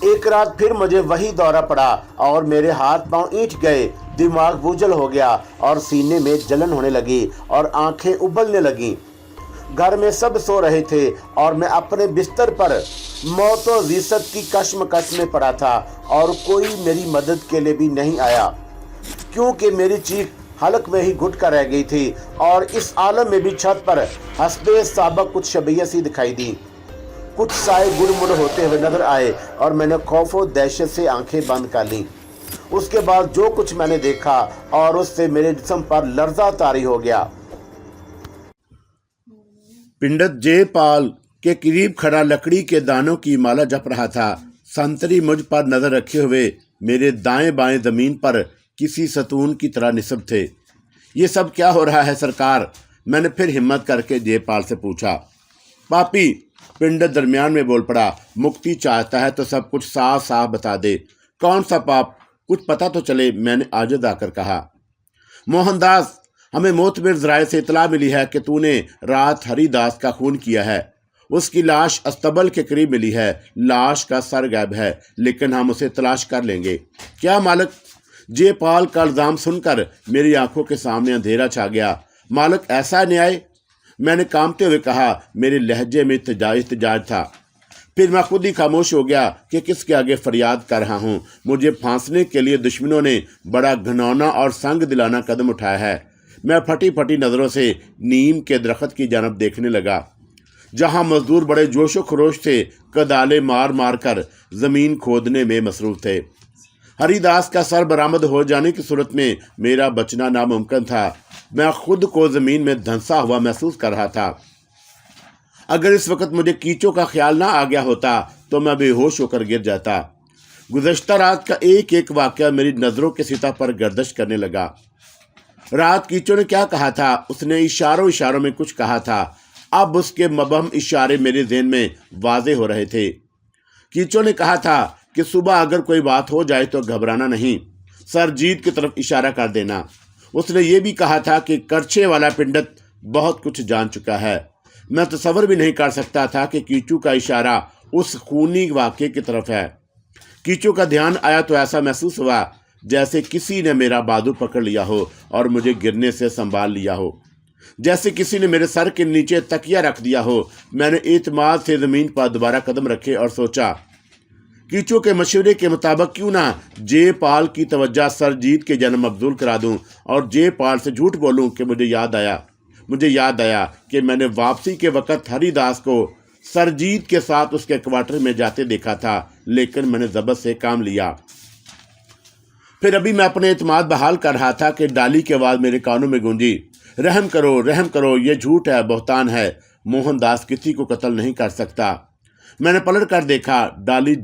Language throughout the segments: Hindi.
एक रात फिर मुझे वही दौरा पड़ा और मेरे हाथ पांव ईंट गए, दिमाग बोझल हो गया और सीने में जलन होने लगी और आंखें उबलने लगी। घर में सब सो रहे थे और मैं अपने बिस्तर पर मौत और रिसत की कश्मकश में पड़ा था और कोई मेरी मदद के लिए भी नहीं आया, क्योंकि मेरी चीख हलक में ही घुट कर रह गई थी और इस आलम में भी छत पर हस्बे साबक कुछ शबियत सी दिखाई दी। कुछ साए गुड़मुड़ होते हुए नजर आए और मैंने खौफ और दहशत से आंखें बंद कर ली। उसके बाद जो कुछ मैंने देखा और उससे मेरे जिस्म पर लर्जा तारी हो गया। पिंडत जयपाल के करीब खड़ा लकड़ी के दानों की माला जप रहा था। संतरी मुझ पर नजर रखे हुए मेरे दाएं बाएं जमीन पर किसी सतून की तरह निस्बत थे। ये सब क्या हो रहा है सरकार? मैंने फिर हिम्मत करके जयपाल से पूछा। पापी, पिंडत दरमियान में बोल पड़ा, मुक्ति चाहता है तो सब कुछ साफ साफ बता दे। कौन सा पाप? कुछ पता तो चले, मैंने आजिज़ आकर कहा। मोहनदास, हमें मोतबर ज़राए से इतला मिली है कि तूने रात हरिदास का खून किया है। उसकी लाश अस्तबल के करीब मिली है। लाश का सर गायब है, लेकिन हम उसे तलाश कर लेंगे। क्या मालिक? जयपाल का इल्ज़ाम सुनकर मेरी आंखों के सामने अंधेरा छा गया। मालिक, ऐसा न्याय? मैंने कांपते हुए कहा। मेरे लहजे में इत्तेजाज था। फिर मैं खुद ही खामोश हो गया कि किसके आगे फरियाद कर रहा हूँ। मुझे फांसने के लिए दुश्मनों ने बड़ा घनौना और संग दिलाना कदम उठाया है। मैं फटी फटी नज़रों से नीम के दरख्त की जानब देखने लगा, जहाँ मजदूर बड़े जोशो खरोश से कदाले मार मार कर ज़मीन खोदने में मसरूफ़ थे। हरिदास का सर बरामद हो जाने की सूरत में मेरा बचना नामुमकिन था। मैं खुद को ज़मीन में धंसा हुआ महसूस कर रहा था। अगर इस वक्त मुझे कीचों का ख्याल ना आ गया होता तो मैं बेहोश होकर गिर जाता। गुज़श्ता रात का एक एक वाक़या मेरी नज़रों के सिता पर गर्दिश करने लगा। रात कीचों ने क्या कहा था? उसने इशारों इशारों में कुछ कहा था। अब उसके मबहम इशारे मेरे ज़हन में वाज़े हो रहे थे। कीचों ने कहा था कि सुबह अगर कोई बात हो जाए तो घबराना नहीं, सरजीत की तरफ इशारा कर देना। उसने ये भी कहा था कि करछे वाला पिंडत बहुत कुछ जान चुका है। मैं तसव्वुर भी नहीं कर सकता था कि कीचू का इशारा उस खूनी वाक़े की तरफ है। कीचू का ध्यान आया तो ऐसा महसूस हुआ जैसे किसी ने मेरा बाजू पकड़ लिया हो और मुझे गिरने से संभाल लिया हो, जैसे किसी ने मेरे सर के नीचे तकिया रख दिया हो। मैंने एतमाद से ज़मीन पर दोबारा कदम रखे और सोचा, कीचू के मशवरे के मुताबिक क्यों ना जयपाल की तवज्जो सरजीत के जन्म अफजूल करा दूं और जयपाल से झूठ बोलूं कि मुझे याद आया कि मैंने वापसी के वक्त हरिदास को सरजीत के साथ उसके क्वार्टर में जाते देखा था, लेकिन मैंने ज़बत से काम लिया। फिर अभी मैं अपने एतमाद बहाल कर रहा था कि डाली की आवाज़ मेरे कानों में गूंजी, रहम करो, ये झूठ है, बहतान है। मोहनदास किसी को कत्ल नहीं कर सकता। मैंने पलट कर देखा। डाली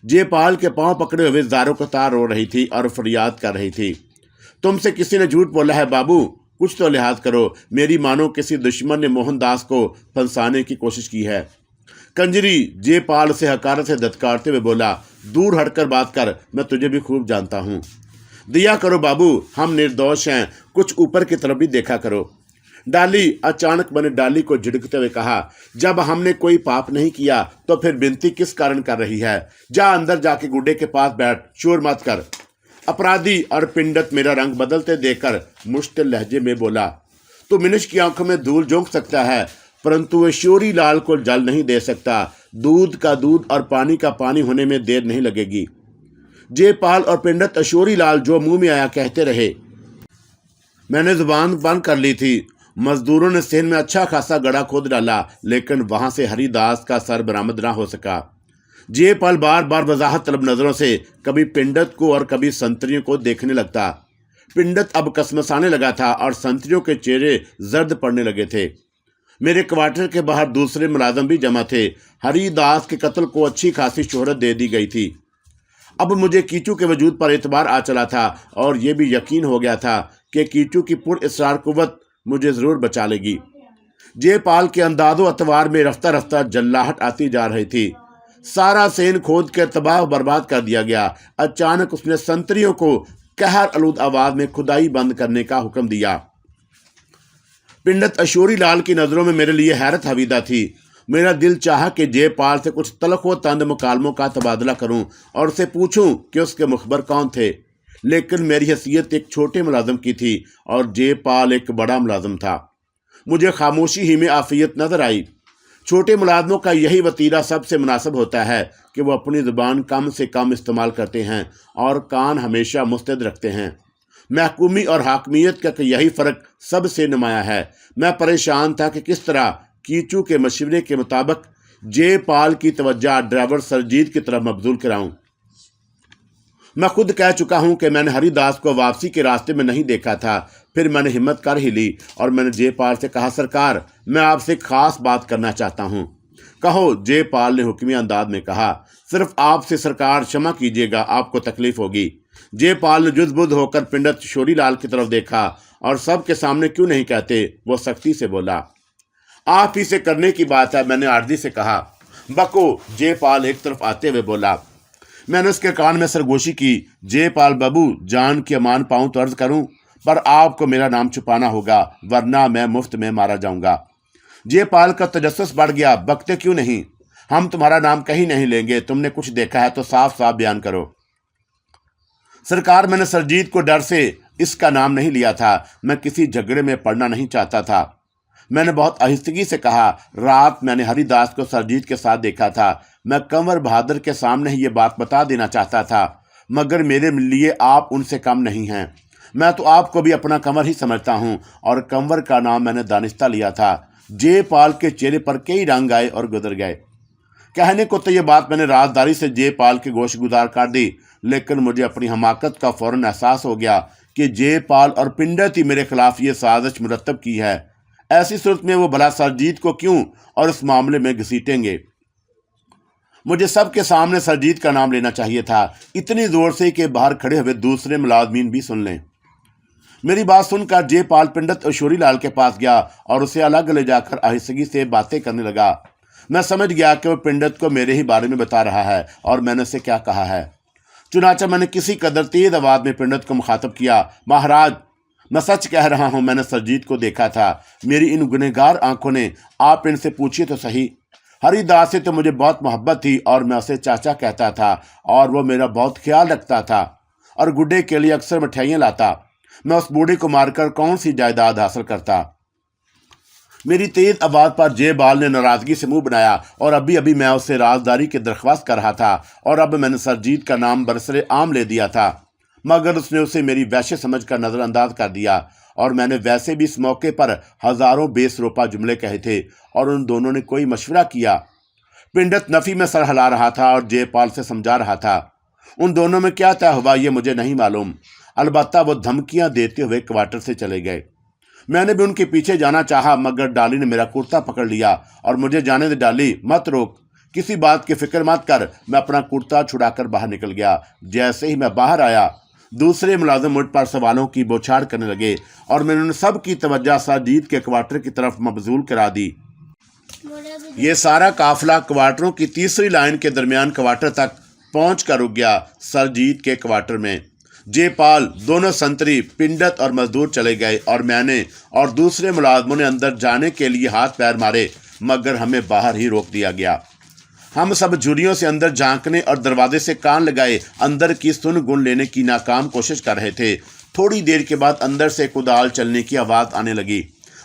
जयपाल के पांव पकड़े हुए ज़ारों कतार रो रही थी और फरियाद कर रही थी। तुमसे किसी ने झूठ बोला है बाबू, कुछ तो लिहाज करो। मेरी मानो किसी दुश्मन ने मोहनदास को फंसाने की कोशिश की है। कंजरी, जयपाल से हकारत से धत्कारते हुए बोला, दूर हटकर बात कर, मैं तुझे भी खूब जानता हूँ। दिया करो बाबू, हम निर्दोष हैं, कुछ ऊपर की तरफ भी देखा करो। डाली, अचानक मैंने डाली को झिड़कते हुए कहा, जब हमने कोई पाप नहीं किया तो फिर विनती किस कारण कर रही है? जा अंदर जाके गुड्डे के पास बैठ, शोर मत कर। अपराधी और पिंडत मेरा रंग बदलते देखकर मुश्किल लहजे में बोला, तू मिनुष की आंखों में धूल झोंक सकता है, परंतु वह श्योरी लाल को जल नहीं दे सकता। दूध का दूध और पानी का पानी होने में देर नहीं लगेगी। जयपाल और पिंडत अशोरी लाल जो मुंह में आया कहते रहे। मैंने जुबान बंद कर ली थी। मजदूरों ने सेन में अच्छा खासा गड्ढा खोद डाला, लेकिन वहां से हरिदास का सर बरामद ना हो सका। जयपाल बार बार वजाहत तलब नजरों से कभी पिंडत को और कभी संतरियों को देखने लगता। पिंडत अब कसमसाने लगा था और संतरियों के चेहरे जर्द पड़ने लगे थे। मेरे क्वार्टर के बाहर दूसरे मुलाजम भी जमा थे। हरिदास के कत्ल को अच्छी खासी शोहरत दे दी गई थी। अब मुझे कीचू के वजूद पर एतबार आ चला था और यह भी यकीन हो गया था कि कीचू की पुरअसरार कुव्वत मुझे ज़रूर बचा लेगी। जयपाल के अंदाज़ो अतवार में रफ्ता रफ्ता जल्लाहट आती जा रही थी। सारा सेन खोद कर तबाह बर्बाद कर दिया गया। अचानक उसने संतरियों को कहर आलूद आवाज़ में खुदाई बंद करने का हुक्म दिया। पिंडत अशोरी लाल की नज़रों में मेरे लिए हैरत हवीदा थी। मेरा दिल चाहा कि जयपाल से कुछ तलख व तंद मुकालमों का तबादला करूं और उसे पूछूं कि उसके मुखबर कौन थे, लेकिन मेरी हैसियत एक छोटे मुलाजम की थी और जयपाल एक बड़ा मुलाजम था। मुझे खामोशी ही में आफियत नजर आई। छोटे मुलाजमों का यही वतीरा सबसे मुनासिब होता है कि वो अपनी ज़ुबान कम से कम इस्तेमाल करते हैं और कान हमेशा मुस्तैद रखते हैं। महकूमी और हाकमियत का यही फ़र्क सबसे नुमाया है। मैं परेशान था कि किस तरह कीचू के मशवरे के मुताबिक जयपाल की तवज्जो ड्राइवर सरजीत की तरफ मबजूल कराऊं। मैं खुद कह चुका हूं कि मैंने हरिदास को वापसी के रास्ते में नहीं देखा था। फिर मैंने हिम्मत कर ही ली और मैंने जयपाल से कहा, सरकार, मैं आपसे खास बात करना चाहता हूं। कहो, जयपाल ने हुक्मी अंदाज में कहा। सिर्फ आपसे सरकार, क्षमा कीजिएगा, आपको तकलीफ होगी। जयपाल ने जुज़बुज़ होकर पिंडत शोरीलाल की तरफ देखा और सबके सामने क्यों नहीं कहते, वो सख्ती से बोला। आप ही से करने की बात है, मैंने आर्जी से कहा। बको, जयपाल एक तरफ आते हुए बोला। मैंने उसके कान में सरगोशी की। जयपाल बाबू, जान की अमान पाऊं तो अर्ज करूं, पर आपको मेरा नाम छुपाना होगा, वरना मैं मुफ्त में मारा जाऊंगा। जयपाल का तजस्सुस बढ़ गया। बकते क्यों नहीं, हम तुम्हारा नाम कहीं नहीं लेंगे। तुमने कुछ देखा है तो साफ साफ बयान करो। सरकार, मैंने सरजीत को डर से इसका नाम नहीं लिया था। मैं किसी झगड़े में पड़ना नहीं चाहता था। मैंने बहुत आहिस्तगी से कहा, रात मैंने हरिदास को सरजीत के साथ देखा था। मैं कंवर बहादुर के सामने ही ये बात बता देना चाहता था, मगर मेरे लिए आप उनसे कम नहीं हैं। मैं तो आपको भी अपना कंवर ही समझता हूँ और कंवर का नाम मैंने दानिस्ता लिया था। जयपाल के चेहरे पर कई रंग आए और गुजर गए। कहने को तो ये बात मैंने राजदारी से जयपाल की गोशगुजार कर दी, लेकिन मुझे अपनी हमाकत का फौरन एहसास हो गया कि जयपाल और पिंडत ही मेरे खिलाफ ये साजिश मुरतब की है। ऐसी सूरत में वो भला सरजीत को क्यों और इस मामले में घसीटेंगे। मुझे सबके सामने सरजीत का नाम लेना चाहिए था, इतनी जोर से कि बाहर खड़े हुए दूसरे मुलाजमीन भी सुन लें। मेरी बात सुनकर जयपाल पिंडत और शोरीलाल के पास गया और उसे अलग ले जाकर आहिस्तगी से बातें करने लगा। मैं समझ गया कि वो पिंडत को मेरे ही बारे में बता रहा है और मैंने उसे क्या कहा है। चुनाचा मैंने किसी कदर तेज आवाज में पिंडत को मुखातब किया, महाराज, मैं सच कह रहा हूं, मैंने सरजीत को देखा था। मेरी इन गुनहगार आंखों ने, आप इनसे पूछिए तो सही। हरिदास से तो मुझे बहुत मोहब्बत थी और मैं उसे चाचा कहता था और वो मेरा बहुत ख्याल रखता था और गुड्डे के लिए अक्सर मिठाइयाँ लाता। मैं उस बूढ़े को मारकर कौन सी जायदाद हासिल करता। मेरी तेज आवाज़ पर जयपाल ने नाराज़गी से मुंह बनाया और अभी अभी मैं उससे राजदारी की दरख्वास्त कर रहा था और अब मैंने सरजीत का नाम बरसरे आम ले दिया था, मगर उसने उसे मेरी वैश्य समझकर नज़रअंदाज कर दिया और मैंने वैसे भी इस मौके पर हज़ारों बेसरोपा जुमले कहे थे और उन दोनों ने कोई मशवरा किया। पिंडत नफ़ी में सर हिला रहा था और जयपाल से समझा रहा था। उन दोनों में क्या तय हुआ ये मुझे नहीं मालूम। अलबत्ता वो धमकियां देते हुए क्वार्टर से चले गए। मैंने भी उनके पीछे जाना चाहा, मगर डाली ने मेरा कुर्ता पकड़ लिया और मुझे जाने दे डाली, मत रोक, किसी बात की फिक्र मत कर। मैं अपना कुर्ता छुड़ाकर बाहर निकल गया। जैसे ही मैं बाहर आया, दूसरे मुलाजिम मुझ पर सवालों की बौछार करने लगे और मैंने उन सब की तवज्जो सरजीत के क्वार्टर की तरफ मबजूल करा दी। ये सारा काफिला क्वार्टरों की तीसरी लाइन के दरमियान क्वार्टर तक पहुँच कर रुक गया। सरजीत के क्वार्टर में जयपाल, दोनों संतरी, पिंडत और मजदूर चले गए और मैंने और दूसरे मुलाजमों ने अंदर जाने के लिए हाथ पैर मारे, मगर हमें बाहर ही रोक दिया गया। हम सब झुर्रियों से अंदर झांकने और दरवाजे से कान लगाए अंदर की सुन गुन लेने की नाकाम कोशिश कर रहे थे। थोड़ी देर के बाद अंदर से कुदाल चलने की आवाज़ आने लगी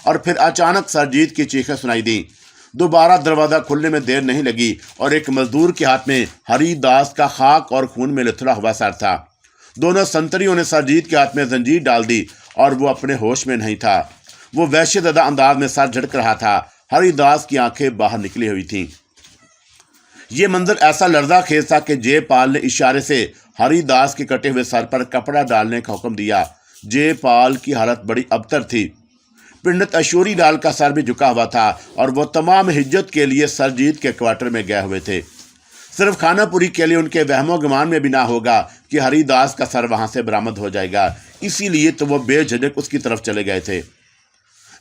और फिर अचानक सरजीत की चीखें सुनाई दी। दोबारा दरवाज़ा खुलने में देर नहीं लगी और एक मजदूर के हाथ में हरिदास का खाक और खून में लथड़ा हुआ सर था। दोनों संतरियों ने सरजीत के हाथ में जंजीर डाल दी और वो अपने होश में नहीं था। वो वहशतज़दा अंदाज में सर झटक रहा था। हरिदास की आंखें बाहर निकली हुई थीं। ये मंजर ऐसा लर्जा खेज था कि जयपाल ने इशारे से हरिदास के कटे हुए सर पर कपड़ा डालने का हुक्म दिया। जयपाल की हालत बड़ी अबतर थी। पिंडत शोरीलाल का सर भी झुका हुआ था और वो तमाम हिज्जत के लिए सरजीत के क्वार्टर में गए हुए थे। सिर्फ खानापुरी के लिए उनके वहमो गुमान में भी ना होगा कि हरिदास का सर वहां से बरामद हो जाएगा, इसीलिए तो वो बेझिझक उसकी तरफ चले गए थे।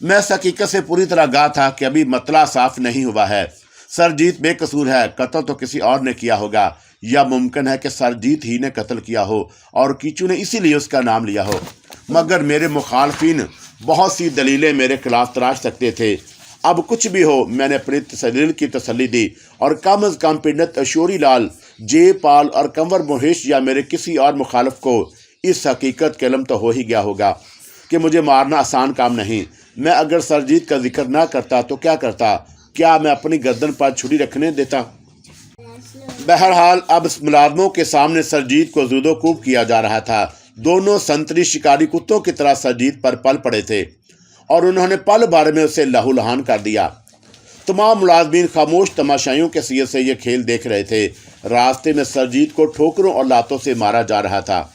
मैं इस हकीकत से पूरी तरह आगाह था कि अभी मतला साफ नहीं हुआ है। सरजीत बेकसूर है, कत्ल तो किसी और ने किया होगा, या मुमकिन है कि सरजीत ही ने कत्ल किया हो और कीचू ने इसीलिए उसका नाम लिया हो। मगर मेरे मुखालफिन बहुत सी दलीलें मेरे खिलाफ तराश सकते थे। अब कुछ भी हो, मैंने अपने दिल की तसल्ली दी और कम अज़ कम पंडित अशोरी लाल, जयपाल और कंवर मोहेश या मेरे किसी और मुखालफ को इस हकीकत का इल्म तो हो ही गया होगा कि मुझे मारना आसान काम नहीं। मैं अगर सरजीत का जिक्र ना करता तो क्या करता? क्या मैं अपनी गर्दन पर छुरी रखने देता? बहरहाल अब मुलाजमों के सामने सरजीत को जुदोकूब किया जा रहा था। दोनों संतरी शिकारी कुत्तों की तरह सरजीत पर पल पड़े थे और उन्होंने पल भर में उसे लहूलुहान कर दिया। तमाम मुलाजमीन खामोश तमाशाइयों के सिये से ये खेल देख रहे थे। रास्ते में सरजीत को ठोकरों और लातों से मारा जा रहा था।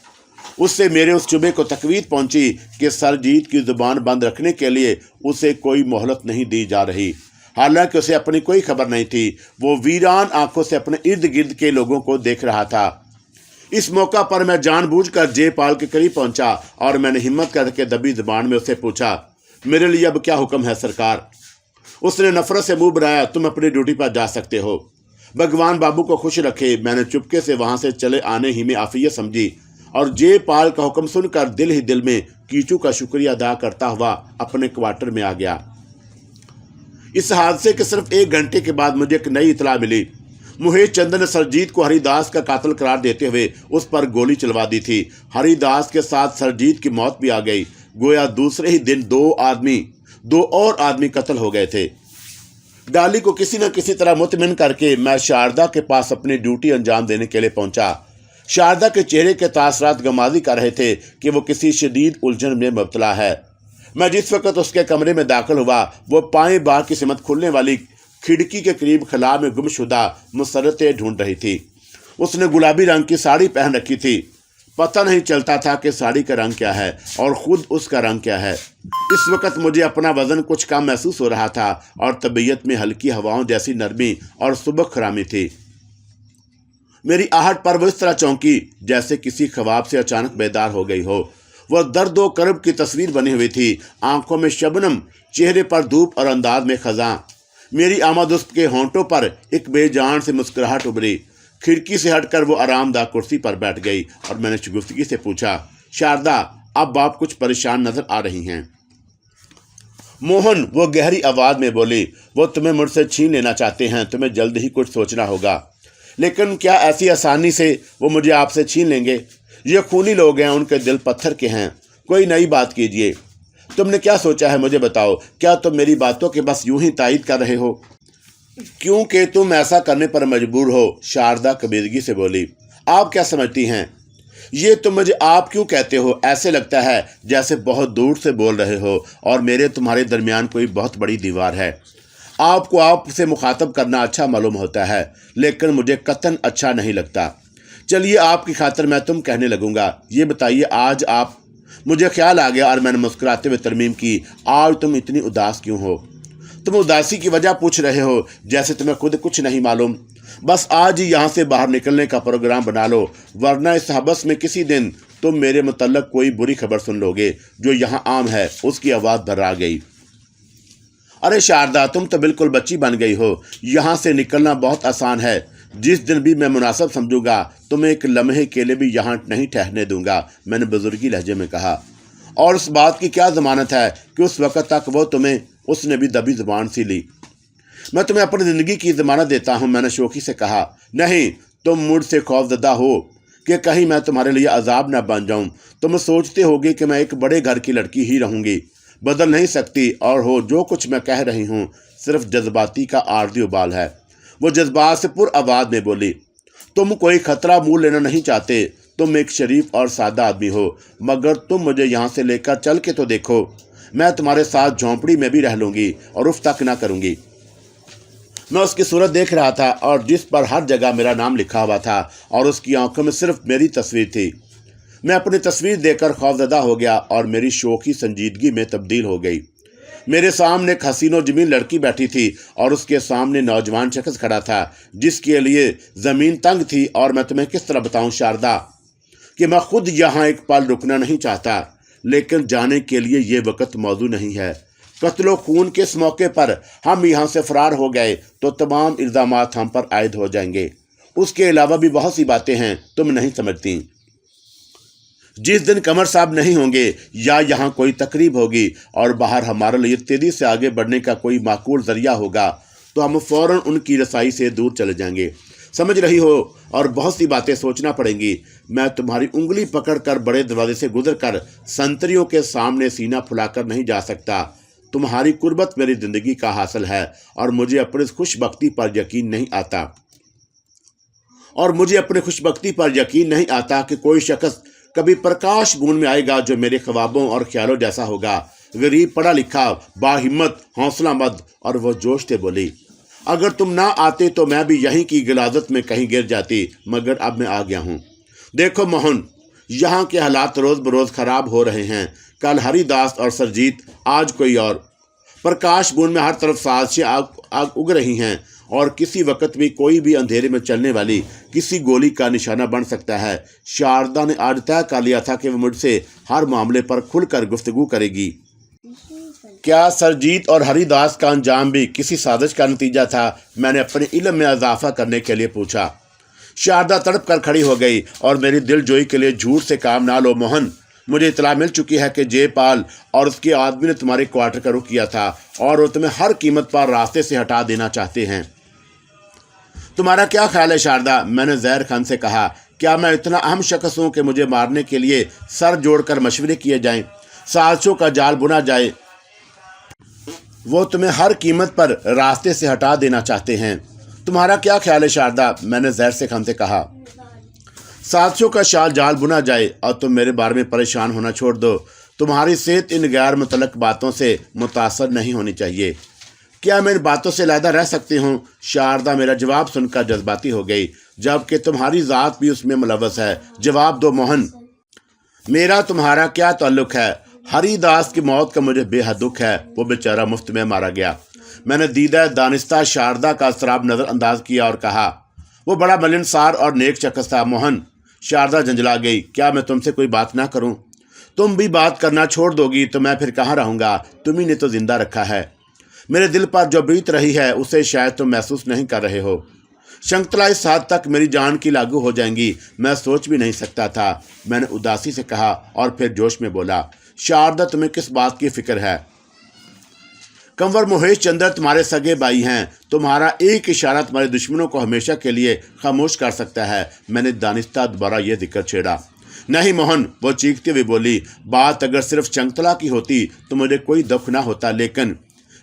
उससे मेरे उस शुबे को तकवीत पहुंची कि सरजीत की जुबान बंद रखने के लिए उसे कोई मोहलत नहीं दी जा रही। हालांकि उसे अपनी कोई खबर नहीं थी। वो वीरान आंखों से अपने इर्द गिर्द के लोगों को देख रहा था। इस मौका पर मैं जानबूझकर जयपाल के करीब पहुंचा और मैंने हिम्मत करके दबी जुबान में उससे पूछा, मेरे लिए अब क्या हुक्म है सरकार? उसने नफरत से मुंह बनाया, तुम अपनी ड्यूटी पर जा सकते हो। भगवान बाबू को खुश रखे। मैंने चुपके से वहां से चले आने ही में आफियत समझी और जयपाल का हुक्म सुनकर दिल ही दिल में कीचू का शुक्रिया अदा करता हुआ अपने क्वार्टर में आ गया। इस हादसे के सिर्फ 1 घंटे के बाद मुझे एक नई इतला मिली। मुहेश चंद्र ने सरजीत को हरिदास का कातिल करार देते हुए उस पर गोली चलवा दी थी। हरिदास के साथ सरजीत की मौत भी आ गई। गोया दूसरे ही दिन दो और आदमी कत्ल हो गए थे। डाली को किसी न किसी तरह मुतमिन करके मैं शारदा के पास अपनी ड्यूटी अंजाम देने के लिए पहुंचा। शारदा के चेहरे के तासरात गमाजी कर रहे थे कि वो किसी शदीद उलझन में मुब्तला है। मैं जिस वक्त उसके कमरे में दाखिल हुआ, वो पाएं बाग की सिमत खुलने वाली खिड़की के करीब खला में गुमशुदा मुसरतें ढूंढ रही थी। उसने गुलाबी रंग की साड़ी पहन रखी थी। पता नहीं चलता था कि साड़ी का रंग क्या है और खुद उसका रंग क्या है। इस वक्त मुझे अपना वजन कुछ कम महसूस हो रहा था और तबीयत में हल्की हवाओं जैसी नरमी और सुबह खरामी थी। मेरी आहट पर वो इस तरह चौंकी जैसे किसी ख्वाब से अचानक बेदार हो गई हो। वह दर्द व कर्ब की तस्वीर बनी हुई थी। आंखों में शबनम, चेहरे पर धूप और अंदाज में खजां। मेरी आमद उसके होंठों पर एक बेजान से मुस्कुराहट उभरी। खिड़की से हटकर वो आरामदाह कुर्सी पर बैठ गई और मैंने शुगुफ्तगी से पूछा, शारदा, अब आप कुछ परेशान नजर आ रही हैं। मोहन, वो गहरी आवाज में बोली, वो तुम्हें मुझसे छीन लेना चाहते हैं। तुम्हें जल्द ही कुछ सोचना होगा। लेकिन क्या ऐसी आसानी से वो मुझे आपसे छीन लेंगे? ये खूनी लोग हैं, उनके दिल पत्थर के हैं। कोई नई बात कीजिए। तुमने क्या सोचा है मुझे बताओ। क्या तुम मेरी बातों के बस यूं ही तायद कर रहे हो क्योंकि तुम ऐसा करने पर मजबूर हो? शारदा कबीरगी से बोली। आप क्या समझती हैं? ये तुम मुझे आप क्यों कहते हो? ऐसे लगता है जैसे बहुत दूर से बोल रहे हो और मेरे तुम्हारे दरमियान कोई बहुत बड़ी दीवार है। आपको आपसे मुखातब करना अच्छा मालूम होता है, लेकिन मुझे कतन अच्छा नहीं लगता। चलिए, आपकी खातिर मैं तुम कहने लगूंगा। ये बताइए, आज आप, मुझे ख्याल आ गया और मैंने मुस्कुराते हुए तरमीम की, आज तुम इतनी उदास क्यों हो? तुम उदासी की वजह पूछ रहे हो, जैसे तुम्हें खुद कुछ नहीं मालूम। बस आज ही यहाँ से बाहर निकलने का प्रोग्राम बना लो, वरना इस हबस में किसी दिन तुम मेरे मुतल्लक कोई बुरी खबर सुन लोगे जो यहाँ आम है। उसकी आवाज़ भर्रा गई। अरे शारदा, तुम तो बिल्कुल बच्ची बन गई हो। यहाँ से निकलना बहुत आसान है। जिस दिन भी मैं मुनासिब समझूंगा तुम्हें एक लम्हे के लिए भी यहाँ नहीं ठहरने दूंगा, मैंने बुजुर्गी लहजे में कहा। और उस बात की क्या जमानत है कि उस वक़्त तक वो तुम्हें, उसने भी दबी जुबान सी ली। मैं तुम्हें अपनी ज़िंदगी की ज़मानत देता हूँ, मैंने शोखी से कहा। नहीं, तुम मुझसे खौफजदा हो कि कहीं मैं तुम्हारे लिए अजाब न बन जाऊँ। तुम सोचते होगे कि मैं एक बड़े घर की लड़की ही रहूँगी, बदल नहीं सकती। और हो जो कुछ मैं कह रही हूँ सिर्फ जज्बाती का आर्जी उबाल है। वो जज्बात से पुर आवाज़ में बोली, तुम कोई खतरा मुँह लेना नहीं चाहते। तुम एक शरीफ और सादा आदमी हो, मगर तुम मुझे यहाँ से लेकर चल के तो देखो। मैं तुम्हारे साथ झोंपड़ी में भी रह लूँगी और उफ तक ना करूँगी। मैं उसकी सूरत देख रहा था और जिस पर हर जगह मेरा नाम लिखा हुआ था और उसकी आंखों में सिर्फ मेरी तस्वीर थी। मैं अपनी तस्वीर देखकर खौफजदा हो गया और मेरी शोखी संजीदगी में तब्दील हो गई। मेरे सामने एक हसीनो जमीन लड़की बैठी थी और उसके सामने नौजवान शख्स खड़ा था जिसके लिए ज़मीन तंग थी। और मैं तुम्हें किस तरह बताऊं शारदा कि मैं खुद यहाँ एक पल रुकना नहीं चाहता, लेकिन जाने के लिए ये वक्त मौजू नहीं है। कत्लो खून के इस मौके पर हम यहाँ से फरार हो गए तो तमाम इल्ज़ामात हम पर आयद हो जाएंगे। उसके अलावा भी बहुत सी बातें हैं तुम नहीं समझती। जिस दिन कमर साहब नहीं होंगे या यहाँ कोई तकरीब होगी और बाहर हमारे लिए तेजी से आगे बढ़ने का कोई माकूल जरिया होगा तो हम फौरन उनकी रसाई से दूर चले जाएंगे। समझ रही हो? और बहुत सी बातें सोचना पड़ेंगी। मैं तुम्हारी उंगली पकड़कर बड़े दरवाजे से गुजरकर संतरियों के सामने सीना फुलाकर नहीं जा सकता। तुम्हारी कुर्बत मेरी जिंदगी का हासिल है और मुझे अपनी खुशबख्ती पर यकीन नहीं आता कि कोई शख्स कभी प्रकाश बूंद में आएगा जो मेरे ख्वाबों और ख्यालों जैसा होगा। गरीब, पढ़ा लिखा, बाहिम्मत, हौसलामंद। और वो जोश से बोली, अगर तुम ना आते तो मैं भी यहीं की गिलाजत में कहीं गिर जाती, मगर अब मैं आ गया हूँ। देखो मोहन, यहाँ के हालात रोज़ बरोज़ ख़राब हो रहे हैं। कल हरिदास और सरजीत, आज कोई और। प्रकाश बूंद में हर तरफ साजिशें आग उग रही हैं और किसी वक्त भी कोई भी अंधेरे में चलने वाली किसी गोली का निशाना बन सकता है। शारदा ने आज तय कर लिया था कि वह मुझसे हर मामले पर खुलकर गुफ्तगू करेगी। क्या सरजीत और हरिदास का अंजाम भी किसी साजिश का नतीजा था? मैंने अपने इल्म में इजाफा करने के लिए पूछा। शारदा तड़प कर खड़ी हो गई और मेरी दिलजोई के लिए झूठ से काम ना लो मोहन। मुझे इतला मिल चुकी है कि जयपाल और उसके आदमी ने तुम्हारे क्वार्टर का रुख किया था और वो तुम्हें हर कीमत पर रास्ते से हटा देना चाहते हैं। तुम्हारा क्या ख्याल है शारदा? मैंने ज़हर खान से कहा। क्या मैं इतना अहम शख्स हूँ कि मुझे मारने के लिए सर जोड़कर मशवरे किए जाएं, साजिशों का जाल बुना जाए? वो तुम्हें हर कीमत पर रास्ते से हटा देना चाहते हैं। तुम्हारा क्या ख्याल है शारदा? मैंने ज़हर खान से कहा। साजिशों का जाल बुना जाए और तुम मेरे बारे में परेशान होना छोड़ दो। तुम्हारी सेहत इन गैर मुतल्लक बातों से मुतासर नहीं होनी चाहिए। क्या मैं इन बातों से अलहदा रह सकती हूँ? शारदा मेरा जवाब सुनकर जज्बाती हो गई, जबकि तुम्हारी ज़ात भी उसमें मुलव्वस है। जवाब दो मोहन। मेरा तुम्हारा क्या ताल्लुक है? हरिदास की मौत का मुझे बेहद दुख है। वो बेचारा मुफ्त में मारा गया। मैंने दीदा दानिस्ता शारदा का शराब नज़रअंदाज किया और कहा, वो बड़ा मिलनसार और नेक शख्स था मोहन। शारदा झंझला गई। क्या मैं तुमसे कोई बात ना करूं? तुम भी बात करना छोड़ दोगी तो मैं फिर कहाँ रहूँगा? तुम्ही ने तो जिंदा रखा है। मेरे दिल पर जो बीत रही है उसे शायद तुम महसूस नहीं कर रहे हो। शंकुतला इस हद तक मेरी जान की लागू हो जाएंगी, मैं सोच भी नहीं सकता था। मैंने उदासी से कहा और फिर जोश में बोला, शारदा तुम्हें किस बात की फिक्र है? कंवर महेश चंद्र तुम्हारे सगे भाई हैं। तुम्हारा एक इशारा तुम्हारे दुश्मनों को हमेशा के लिए खामोश कर सकता है। मैंने दानिस्ता दोबारा यह जिक्र छेड़ा। नहीं मोहन, वो चीखती हुई बोली, बात अगर सिर्फ शंकुतला की होती तो मुझे कोई दुख ना होता,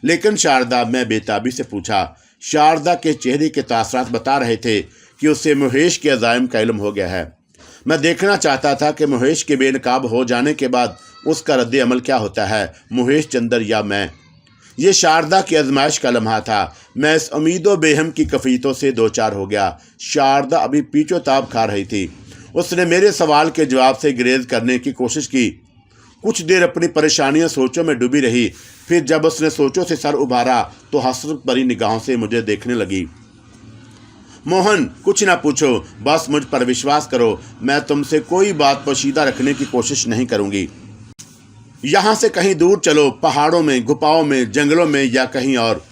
लेकिन शारदा, मैं बेताबी से पूछा। शारदा के चेहरे के तासरात बता रहे थे कि उसे महेश के अज़ाइम का इल्म हो गया है। मैं देखना चाहता था कि महेश के बेनकाब हो जाने के बाद उसका रद्द अमल क्या होता है, महेश चंद्र या मैं। ये शारदा की आजमाइश का लम्हा था। मैं इस उम्मीदों बेहम की कफीतों से दो चार हो गया। शारदा अभी पीछो ताब खा रही थी। उसने मेरे सवाल के जवाब से ग्रेज करने की कोशिश की। कुछ देर अपनी परेशानियों सोचों में डूबी रही। फिर जब उसने सोचों से सर उभारा तो हसरत भरी निगाहों से मुझे देखने लगी। मोहन, कुछ ना पूछो, बस मुझ पर विश्वास करो। मैं तुमसे कोई बात पोशीदा रखने की कोशिश नहीं करूँगी। यहाँ से कहीं दूर चलो, पहाड़ों में, गुफाओं में, जंगलों में या कहीं और।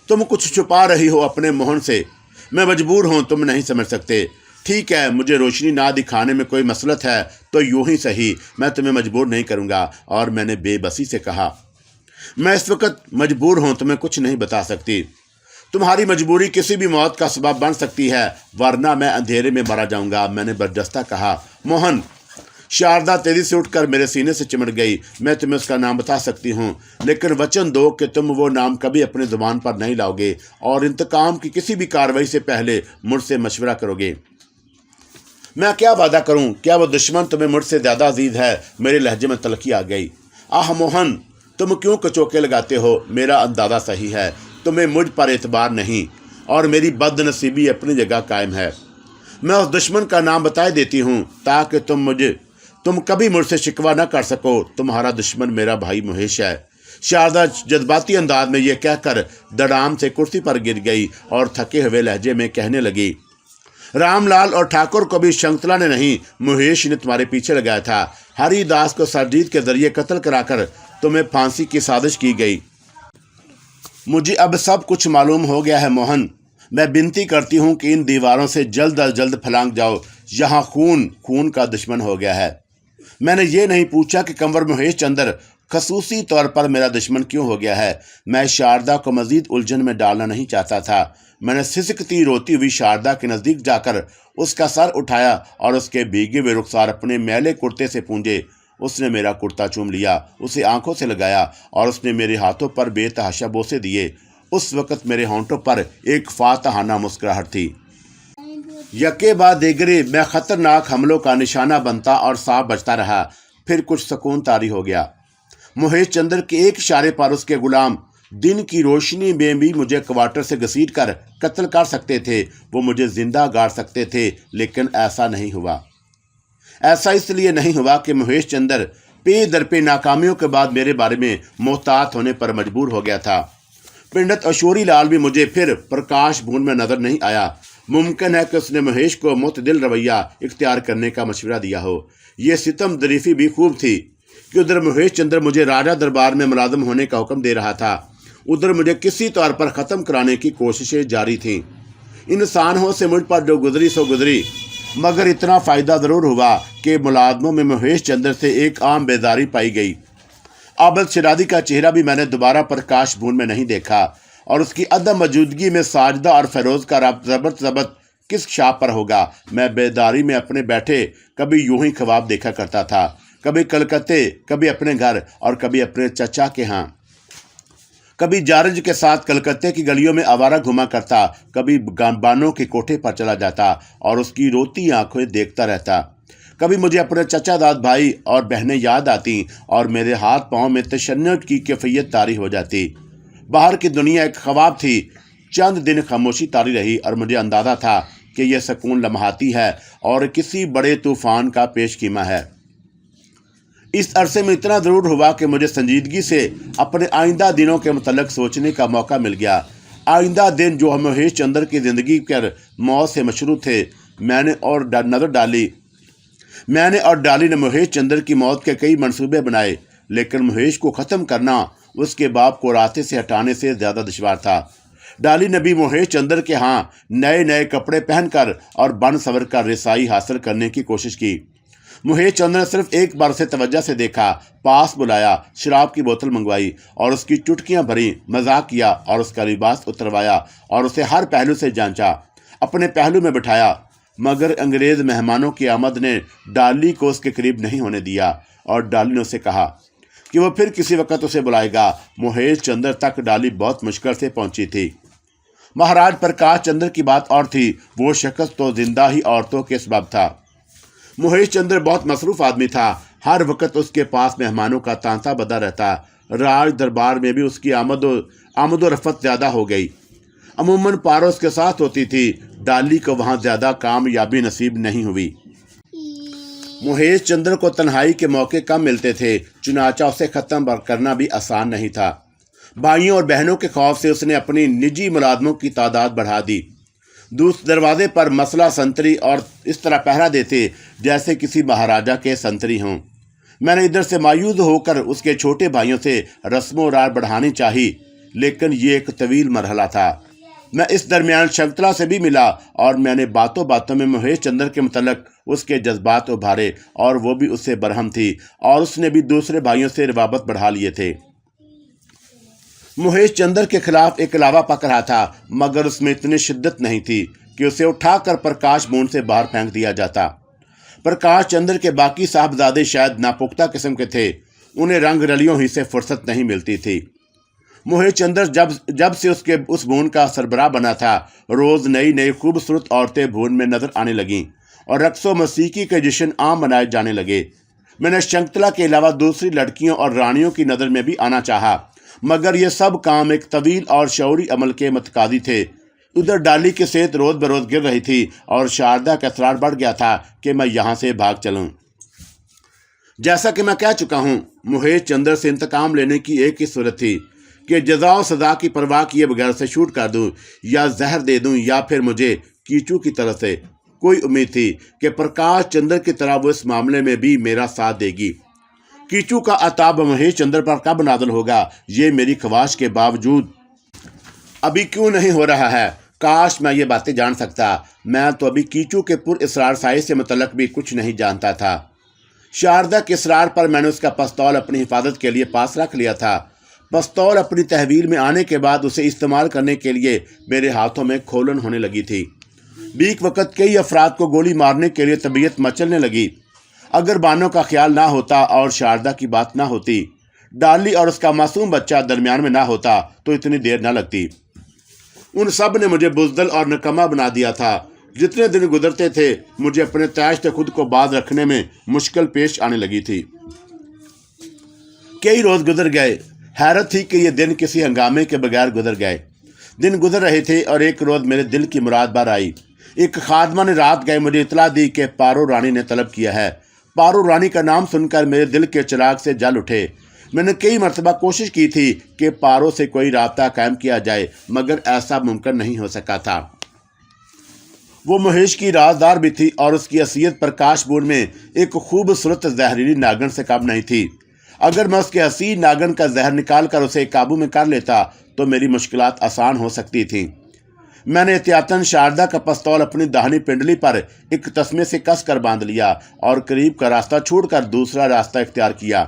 तुम कुछ छुपा रही हो अपने मोहन से। मैं मजबूर हूँ, तुम नहीं समझ सकते। ठीक है, मुझे रोशनी ना दिखाने में कोई मसलत है तो यूं ही सही, मैं तुम्हें मजबूर नहीं करूँगा। और मैंने बेबसी से कहा, मैं इस वक्त मजबूर हूँ, तुम्हें कुछ नहीं बता सकती। तुम्हारी मजबूरी किसी भी मौत का सबब बन सकती है, वरना मैं अंधेरे में मरा जाऊँगा। मैंने बर्जस्ता कहा। मोहन। शारदा तेजी से उठकर मेरे सीने से चिमट गई। मैं तुम्हें उसका नाम बता सकती हूँ, लेकिन वचन दो कि तुम वो नाम कभी अपनी जुबान पर नहीं लाओगे और इंतकाम की किसी भी कार्रवाई से पहले मुझसे मशवरा करोगे। मैं क्या वादा करूँ? क्या वो दुश्मन तुम्हें मुझसे ज़्यादा अजीज है? मेरे लहजे में तलखी आ गई। आह मोहन, तुम क्यों कचोके लगाते हो? मेरा अंदाज़ा सही है, तुम्हें मुझ पर एतबार नहीं और मेरी बदनसीबी अपनी जगह कायम है। मैं उस दुश्मन का नाम बताए देती हूँ ताकि तुम कभी मुझसे शिकवा न कर सको। तुम्हारा दुश्मन मेरा भाई महेश है। शारदा जज्बाती अंदाज में यह कहकर दड़ाम से कुर्सी पर गिर गई और थके हुए लहजे में कहने लगी, रामलाल और ठाकुर को भी शंकुतला ने नहीं, महेश ने तुम्हारे पीछे लगाया था। हरिदास को सरजीत के जरिए कत्ल कराकर तुम्हें फांसी की साजिश की गई। मुझे अब सब कुछ मालूम हो गया है मोहन। मैं विनती करती हूँ कि इन दीवारों से जल्द अज जल्द फलांग जाओ। यहाँ खून का दुश्मन हो गया है। मैंने ये नहीं पूछा कि कंवर महेश चंद्र खसूसी तौर पर मेरा दुश्मन क्यों हो गया है। मैं शारदा को मजीद उलझन में डालना नहीं चाहता था। मैंने सिसकती रोती हुई शारदा के नज़दीक जाकर उसका सर उठाया और उसके भीगे हुए रुखसार अपने मैले कुर्ते से पूंजे। उसने मेरा कुर्ता चूम लिया, उसे आंखों से लगाया और उसने मेरे हाथों पर बेतहाशा बोसे दिए। उस वक़्त मेरे होंठों पर एक फातहाना मुस्कुराहट थी। यके बाद देगरे मैं खतरनाक हमलों का निशाना बनता और साफ बचता रहा। फिर कुछ सुकून तारी हो गया। महेश चंद्र के एक इशारे पर उसके गुलाम दिन की रोशनी में भी मुझे क्वार्टर से घसीट कर कत्ल कर सकते थे। वो मुझे जिंदा गाड़ सकते थे, लेकिन ऐसा नहीं हुआ। ऐसा इसलिए नहीं हुआ कि महेश चंद्र पे दर पे नाकामियों के बाद मेरे बारे में मोहतात होने पर मजबूर हो गया था। पंडित अशोरी लाल भी मुझे फिर प्रकाश भवन में नजर नहीं आया। मुमकिन है कि उसने महेश को मुतदिल रवैया इख्तियार करने का मशवरा दिया हो। ये सितम दरीफी भी खूब थी कि उधर महेश चंद्र मुझे राजा दरबार में मुलाजम होने का हुक्म दे रहा था, उधर मुझे किसी तौर पर ख़त्म कराने की कोशिशें जारी थीं। इंसानों से मुझ पर जो गुजरी सो गुजरी, मगर इतना फ़ायदा ज़रूर हुआ कि मुलाजमों में महेश चंद्र से एक आम बेदारी पाई गई। आबद शरादी का चेहरा भी मैंने दोबारा प्रकाश भवन में नहीं देखा, और उसकी अदम मौजूदगी में साजदा और फैरोज़ का ज़बत किस शाप पर होगा। मैं बेदारी में अपने बैठे कभी यूं ही ख्वाब देखा करता था, कभी कलकत्ते, कभी अपने घर और कभी अपने चचा के यहाँ। कभी जारज के साथ कलकत्ते की गलियों में आवारा घुमा करता, कभी बानों के कोठे पर चला जाता और उसकी रोती आंखें देखता रहता। कभी मुझे अपने चचा दाद भाई और बहनें याद आती और मेरे हाथ पाँव में तशन्नुत की कैफियत तारी हो जाती। बाहर की दुनिया एक ख्वाब थी। चंद दिन खामोशी तारी रही और मुझे अंदाज़ा था कि यह सुकून लम्हाती है और किसी बड़े तूफान का पेशकीमा है। इस अरसे में इतना ज़रूर हुआ कि मुझे संजीदगी से अपने आइंदा दिनों के मुतल्लिक़ सोचने का मौका मिल गया। आइंदा दिन जो महेश चंद्र की ज़िंदगी कर मौत से मशरू थे। मैंने और डाली ने महेश चंद्र की मौत के कई मंसूबे बनाए, लेकिन महेश को ख़त्म करना उसके बाप को रास्ते से हटाने से ज़्यादा दुश्वार था। डाली ने भी महेश चंद्र के यहाँ नए नए कपड़े पहनकर और बन सवर कर रिसाई हासिल करने की कोशिश की। महेश चंद्र ने सिर्फ एक बार उसे तवज्जो से देखा, पास बुलाया, शराब की बोतल मंगवाई और उसकी चुटकियां भरी, मजाक किया और उसका लिबास उतरवाया और उसे हर पहलू से जांचा, अपने पहलू में बिठाया। मगर अंग्रेज़ मेहमानों की आमद ने डाली को उसके करीब नहीं होने दिया और डाली ने उसे कहा कि वो फिर किसी वक्त उसे बुलाएगा। महेश चंद्र तक डाली बहुत मुश्किल से पहुंची थी। महाराज प्रकाश चंद्र की बात और थी। वो शख्स तो जिंदा ही औरतों के सबब था। महेश चंद्र बहुत मसरूफ़ आदमी था। हर वक्त उसके पास मेहमानों का तांता बदा रहता। राज दरबार में भी उसकी आमद व रफ़त ज़्यादा हो गई। अमूमन पारों के साथ होती थी। डाली को वहाँ ज़्यादा कामयाबी नसीब नहीं हुई। महेश चंद्र को तन्हाई के मौके कम मिलते थे, चुनाचा उसे ख़त्म करना भी आसान नहीं था। भाइयों और बहनों के खौफ से उसने अपनी निजी मुलाजमों की तादाद बढ़ा दी। दूसरे दरवाजे पर मसला संतरी और इस तरह पहरा देते जैसे किसी महाराजा के संतरी हों। मैंने इधर से मायूस होकर उसके छोटे भाइयों से रस्मों रार बढ़ानी चाही, लेकिन ये एक तवील मरहला था। मैं इस दरमियान शकुंतला से भी मिला और मैंने बातों बातों में महेश चंद्र के मुतल्लिक़ उसके जज्बात उभारे और वो भी उससे बरहम थी और उसने भी दूसरे भाइयों से रवाबत बढ़ा लिए थे। महेश चंद्र के खिलाफ एक लावा पक रहा था, मगर उसमें इतनी शिद्दत नहीं थी कि उसे उठाकर प्रकाश भवन से बाहर फेंक दिया जाता। प्रकाश चंद्र के बाकी साहबजादे शायद नापुख्ता किस्म के थे। उन्हें रंग रलियों ही से फुर्सत नहीं मिलती थी। महेश चंद्र जब से उसके उस भवन का सरबराह बना था, रोज़ नई नई खूबसूरत औरतें भवन में नजर आने लगीं और रक्सो मौसीकी के जश्न आम मनाए जाने लगे। मैंने शकुंतला के अलावा दूसरी लड़कियों और रानियों की नज़र में भी आना चाहा, मगर ये सब काम एक तवील और शौरी अमल के मतकादी थे। उधर डाली की सेहत रोज़ बरोज़ गिर रही थी और शारदा का असरार बढ़ गया था कि मैं यहाँ से भाग चलूँ। जैसा कि मैं कह चुका हूँ, महेश चंद्र से इंतकाम लेने की एक ही सूरत थी कि जज़ा और सज़ा की परवाह किए बगैर से शूट कर दूँ या जहर दे दूँ, या फिर मुझे कीचू की तरफ से कोई उम्मीद थी कि प्रकाश चंद्र की तरह वो इस मामले में भी मेरा साथ देगी। कीचू का अताब महेश चंद्र पर कब नाज़िल होगा, ये मेरी ख्वाहिश के बावजूद अभी क्यों नहीं हो रहा है। काश मैं ये बातें जान सकता। मैं तो अभी कीचू के पुर इसरार साई से मुतल्लिक़ भी कुछ नहीं जानता था। शारदा के इसरार पर मैंने उसका पिस्तौल अपनी हिफाजत के लिए पास रख लिया था। पिस्तौल अपनी तहवील में आने के बाद उसे इस्तेमाल करने के लिए मेरे हाथों में खोलन होने लगी थी। बीक वक़्त कई अफराद को गोली मारने के लिए तबीयत मचलने लगी। अगर बानो का ख्याल ना होता और शारदा की बात ना होती, डाली और उसका मासूम बच्चा दरमियान में ना होता, तो इतनी देर ना लगती। उन सब ने मुझे बुज़दिल और नकमा बना दिया था। जितने दिन गुजरते थे मुझे अपने तैश से खुद को बाज रखने में मुश्किल पेश आने लगी थी। कई रोज़ गुजर गए। हैरत थी कि ये दिन किसी हंगामे के बगैर गुजर गए। दिन गुजर रहे थे और एक रोज़ मेरे दिल की मुराद बार आई। एक खादमा ने रात गए मुझे इतला दी कि पारो रानी ने तलब किया है। पारो रानी का नाम सुनकर मेरे दिल के चिराग से जल उठे। मैंने कई मरतबा कोशिश की थी कि पारो से कोई राब्ता कायम किया जाए, मगर ऐसा मुमकिन नहीं हो सका था। वो महेश की राजदार भी थी और उसकी हसीयत प्रकाश बूंद में एक खूबसूरत जहरीली नागन से कम नहीं थी। अगर मैं उसके हसीन नागन का जहर निकाल कर उसे काबू में कर लेता तो मेरी मुश्किलात आसान हो सकती थी। मैंने एहतियातन शारदा का पिस्तौल अपनी दाहिनी पिंडली पर एक तस्मे से कस कर बांध लिया और करीब का रास्ता छोड़कर दूसरा रास्ता इख्तियार किया।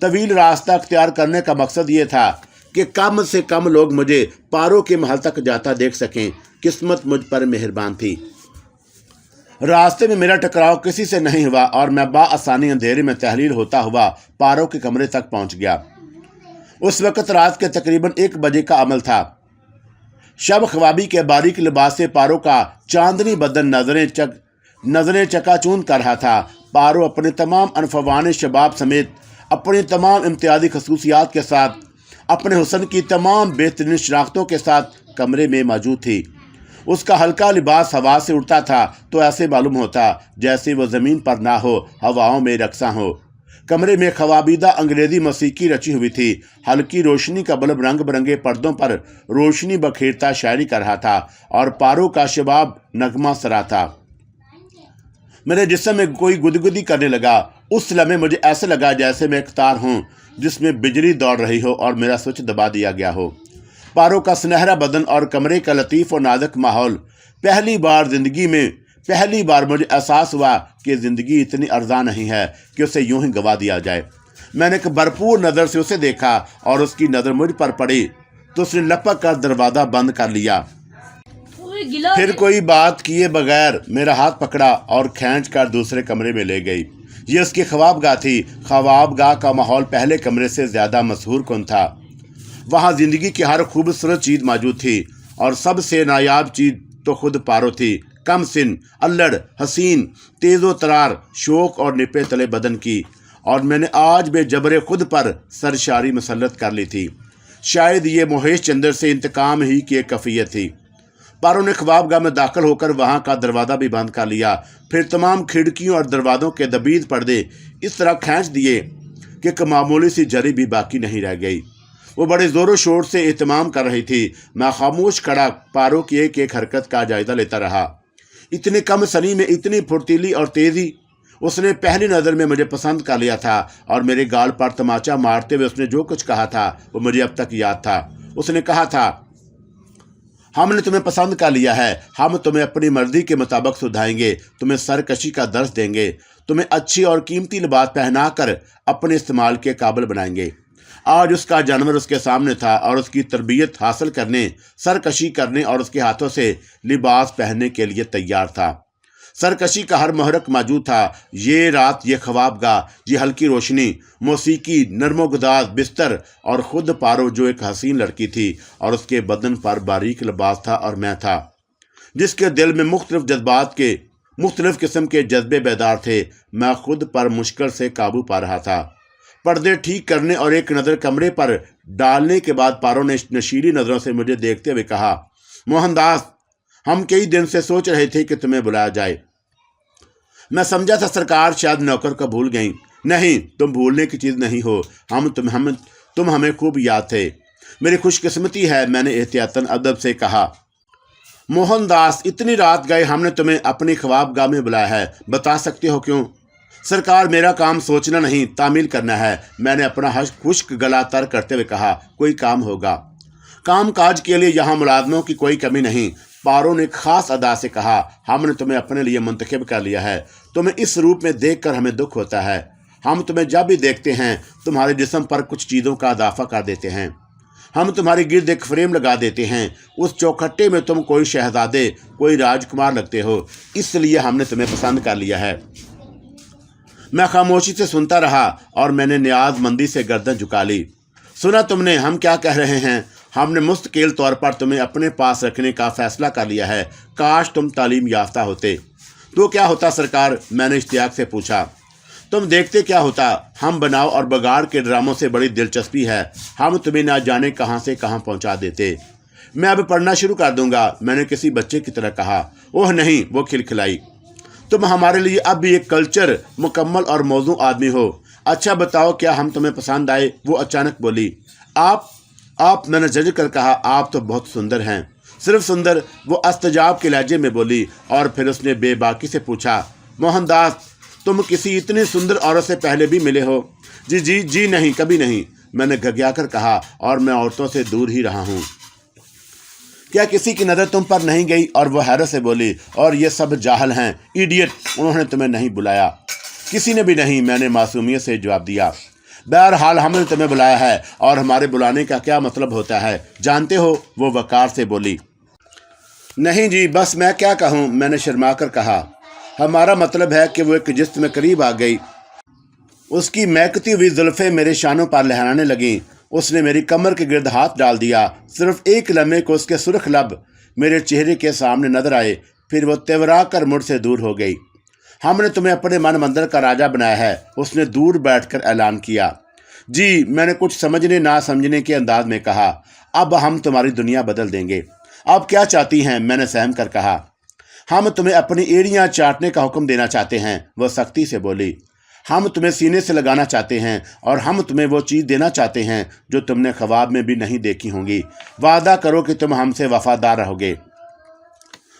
तवील रास्ता इख्तियार करने का मकसद ये था कि कम से कम लोग मुझे पारो के महल तक जाता देख सकें। किस्मत मुझ पर मेहरबान थी। रास्ते में मेरा टकराव किसी से नहीं हुआ और मैं बाआसानी अंधेरे में तहलील होता हुआ पारो के कमरे तक पहुंच गया। उस वक़्त रात के तकरीबन 1 बजे का अमल था। शब ख्वाबी के बारीक लिबास से पारो का चांदनी बदन नजरें चकाचूंद कर रहा था। पारो अपने तमाम अनफवान शबाब समेत अपनी तमाम इम्तियाजी खसूसियात के साथ, अपने हुस्न की तमाम बेहतरीन शनाख्तों के साथ कमरे में मौजूद थी। उसका हल्का लिबास हवा से उड़ता था तो ऐसे मालूम होता जैसे वो ज़मीन पर ना हो, हवाओं में रक्सा हो। कमरे में ख्वाबीदा अंग्रेज़ी मौसीकी रची हुई थी। हल्की रोशनी का बल्ब रंग बिरंगे पर्दों पर रोशनी बखेरता शायरी कर रहा था और पारो का शबाब नगमा सरा था। मेरे जिस्म में कोई गुदगुदी करने लगा। उस लम्हे मुझे ऐसे लगा जैसे मैं एक तार हूँ जिसमें बिजली दौड़ रही हो और मेरा स्विच दबा दिया गया हो। पारो का सुनहरा बदन और कमरे का लतीफ़ और नाजुक माहौल, पहली बार मुझे एहसास हुआ कि ज़िंदगी इतनी अर्जा नहीं है कि उसे यूं ही गवा दिया जाए। मैंने एक भरपूर नज़र से उसे देखा और उसकी नज़र मुझ पर पड़ी तो उसने लपक कर दरवाज़ा बंद कर लिया। फिर कोई बात किए बगैर मेरा हाथ पकड़ा और खींच कर दूसरे कमरे में ले गई। ये उसकी ख्वाबगाह थी। ख्वाबगाह का माहौल पहले कमरे से ज़्यादा मशहूर कौन था। वहाँ ज़िंदगी की हर खूबसूरत चीज़ मौजूद थी और सबसे नायाब चीज़ तो खुद पारो थी। कम सिन, अल्लड़, हसीन, तेज़ो तरार, शौक और निपे तले बदन की, और मैंने आज बेजबरे खुद पर सरशारी मुसल्लत कर ली थी। शायद ये महेश चंद्र से इंतकाम ही की एक कैफियत थी। पारो ने ख्वाबगाह में दाखिल होकर वहाँ का दरवाज़ा भी बंद कर लिया। फिर तमाम खिड़कियों और दरवाज़ों के दबीज पर्दे इस तरह खींच दिए कि एक मामूली सी जरी भी बाकी नहीं रह गई। वो बड़े ज़ोरों शोर से एहतमाम कर रही थी। मैं खामोश खड़ा पारो की एक एक हरकत का जायज़ा लेता रहा। इतनी कम सनी में इतनी फुर्तीली और तेज़ी। उसने पहली नज़र में मुझे पसंद कर लिया था और मेरे गाल पर तमाचा मारते हुए उसने जो कुछ कहा था वो मुझे अब तक याद था। उसने कहा था, हमने तुम्हें पसंद कर लिया है। हम तुम्हें अपनी मर्जी के मुताबिक सुधाएंगे, तुम्हें सरकशी का दर्स देंगे, तुम्हें अच्छी और कीमती लिबास पहना कर अपने इस्तेमाल के काबिल बनाएंगे। आज उसका जानवर उसके सामने था और उसकी तरबियत हासिल करने, सरकशी करने और उसके हाथों से लिबास पहनने के लिए तैयार था। सरकशी का हर महरक मौजूद था। ये रात, ये ख्वाबगाह, ये हल्की रोशनी, मौसीकी, नरमोगदाज बिस्तर और ख़ुद पारो जो एक हसीन लड़की थी और उसके बदन पर बारीक लिबास था और मैं था जिसके दिल में मुख्तलिफ किस्म के जज्बे बेदार थे। मैं खुद पर मुश्किल से काबू पा रहा था। पर्दे ठीक करने और एक नज़र कमरे पर डालने के बाद पारो ने नशीली नज़रों से मुझे देखते हुए कहा, मोहनदास, हम कई दिन से सोच रहे थे कि तुम्हें बुलाया जाए। मैं समझा था सरकार शायद नौकर को भूल गई। नहीं, तुम भूलने की चीज़ नहीं हो। तुम हमें खूब याद थे। मेरी खुशकिस्मती है, मैंने एहतियातन अदब से कहा। मोहनदास, इतनी रात गए हमने तुम्हें अपनी ख्वाबगाह में बुलाया है, बता सकते हो क्यों? सरकार, मेरा काम सोचना नहीं, तामील करना है। मैंने अपना खुश्क गला तर करते हुए कहा, कोई काम होगा। काम काज के लिए यहाँ मुलाजमों की कोई कमी नहीं। पारो ने खास अदा से कहा, हमने तुम्हें अपने लिए मुंतखब कर लिया है। तुम्हें इस रूप में देखकर हमें दुख होता है। हम तुम्हें जब भी देखते हैं तुम्हारे जिस्म पर कुछ चीज़ों का इजाफा कर देते हैं। हम तुम्हारे गिर्द एक फ्रेम लगा देते हैं। उस चौखट्टे में तुम कोई शहजादे, कोई राजकुमार लगते हो, इसलिए हमने तुम्हें पसंद कर लिया है। मैं खामोशी से सुनता रहा और मैंने न्याज़मंदी से गर्दन झुका ली। सुना तुमने हम क्या कह रहे हैं? हमने मुस्तकिल तौर पर तुम्हें अपने पास रखने का फैसला कर लिया है। काश तुम तालीम याफ्ता होते। तो क्या होता सरकार? मैंने इश्तियाक से पूछा। तुम देखते क्या होता? हम बनाव और बगाड़ के ड्रामों से बड़ी दिलचस्पी है। हम तुम्हें ना जाने कहाँ से कहाँ पहुँचा देते। मैं अब पढ़ना शुरू कर दूंगा, मैंने किसी बच्चे की तरह कहा। ओह नहीं, वो खिलखिलाई। तुम हमारे लिए अब भी एक कल्चर, मुकम्मल और मौजू आदमी हो। अच्छा बताओ, क्या हम तुम्हें पसंद आए? वो अचानक बोली। आप मैंने जज कर कहा, आप तो बहुत सुंदर हैं। सिर्फ सुंदर? वो अस्तजाब के लहजे में बोली और फिर उसने बेबाकी से पूछा, मोहनदास, तुम किसी इतनी सुंदर औरत से पहले भी मिले हो? जी जी जी नहीं, कभी नहीं, मैंने घगया कर कहा, और मैं औरतों से दूर ही रहा हूँ। क्या किसी की नज़र तुम पर नहीं गई? और वह हैरत से बोली, और ये सब जाहल हैं, इडियट, उन्होंने तुम्हें नहीं बुलाया। किसी ने भी नहीं, मैंने मासूमियत से जवाब दिया। बहरहाल हमने तुम्हें बुलाया है, और हमारे बुलाने का क्या मतलब होता है जानते हो? वो वकार से बोली। नहीं जी, बस मैं क्या कहूँ, मैंने शर्मा कर कहा। हमारा मतलब है कि वो एक जिस्म में करीब आ गई। उसकी महकती हुई जुल्फ़ें मेरे शानों पर लहराने लगीं। उसने मेरी कमर के गिर्द हाथ डाल दिया। सिर्फ एक लम्हे को उसके सुर्ख लब मेरे चेहरे के सामने नजर आए, फिर वो तेवरा कर मुझसे दूर हो गई। हमने तुम्हें अपने मन मंदिर का राजा बनाया है, उसने दूर बैठकर ऐलान किया। जी, मैंने कुछ समझने ना समझने के अंदाज में कहा। अब हम तुम्हारी दुनिया बदल देंगे। अब क्या चाहती हैं? मैंने सहम कर कहा। हम तुम्हें अपनी एड़ियाँ चाटने का हुक्म देना चाहते हैं, वह सख्ती से बोली। हम तुम्हें सीने से लगाना चाहते हैं, और हम तुम्हें वो चीज़ देना चाहते हैं जो तुमने ख्वाब में भी नहीं देखी होंगी। वादा करो कि तुम हमसे वफादार रहोगे।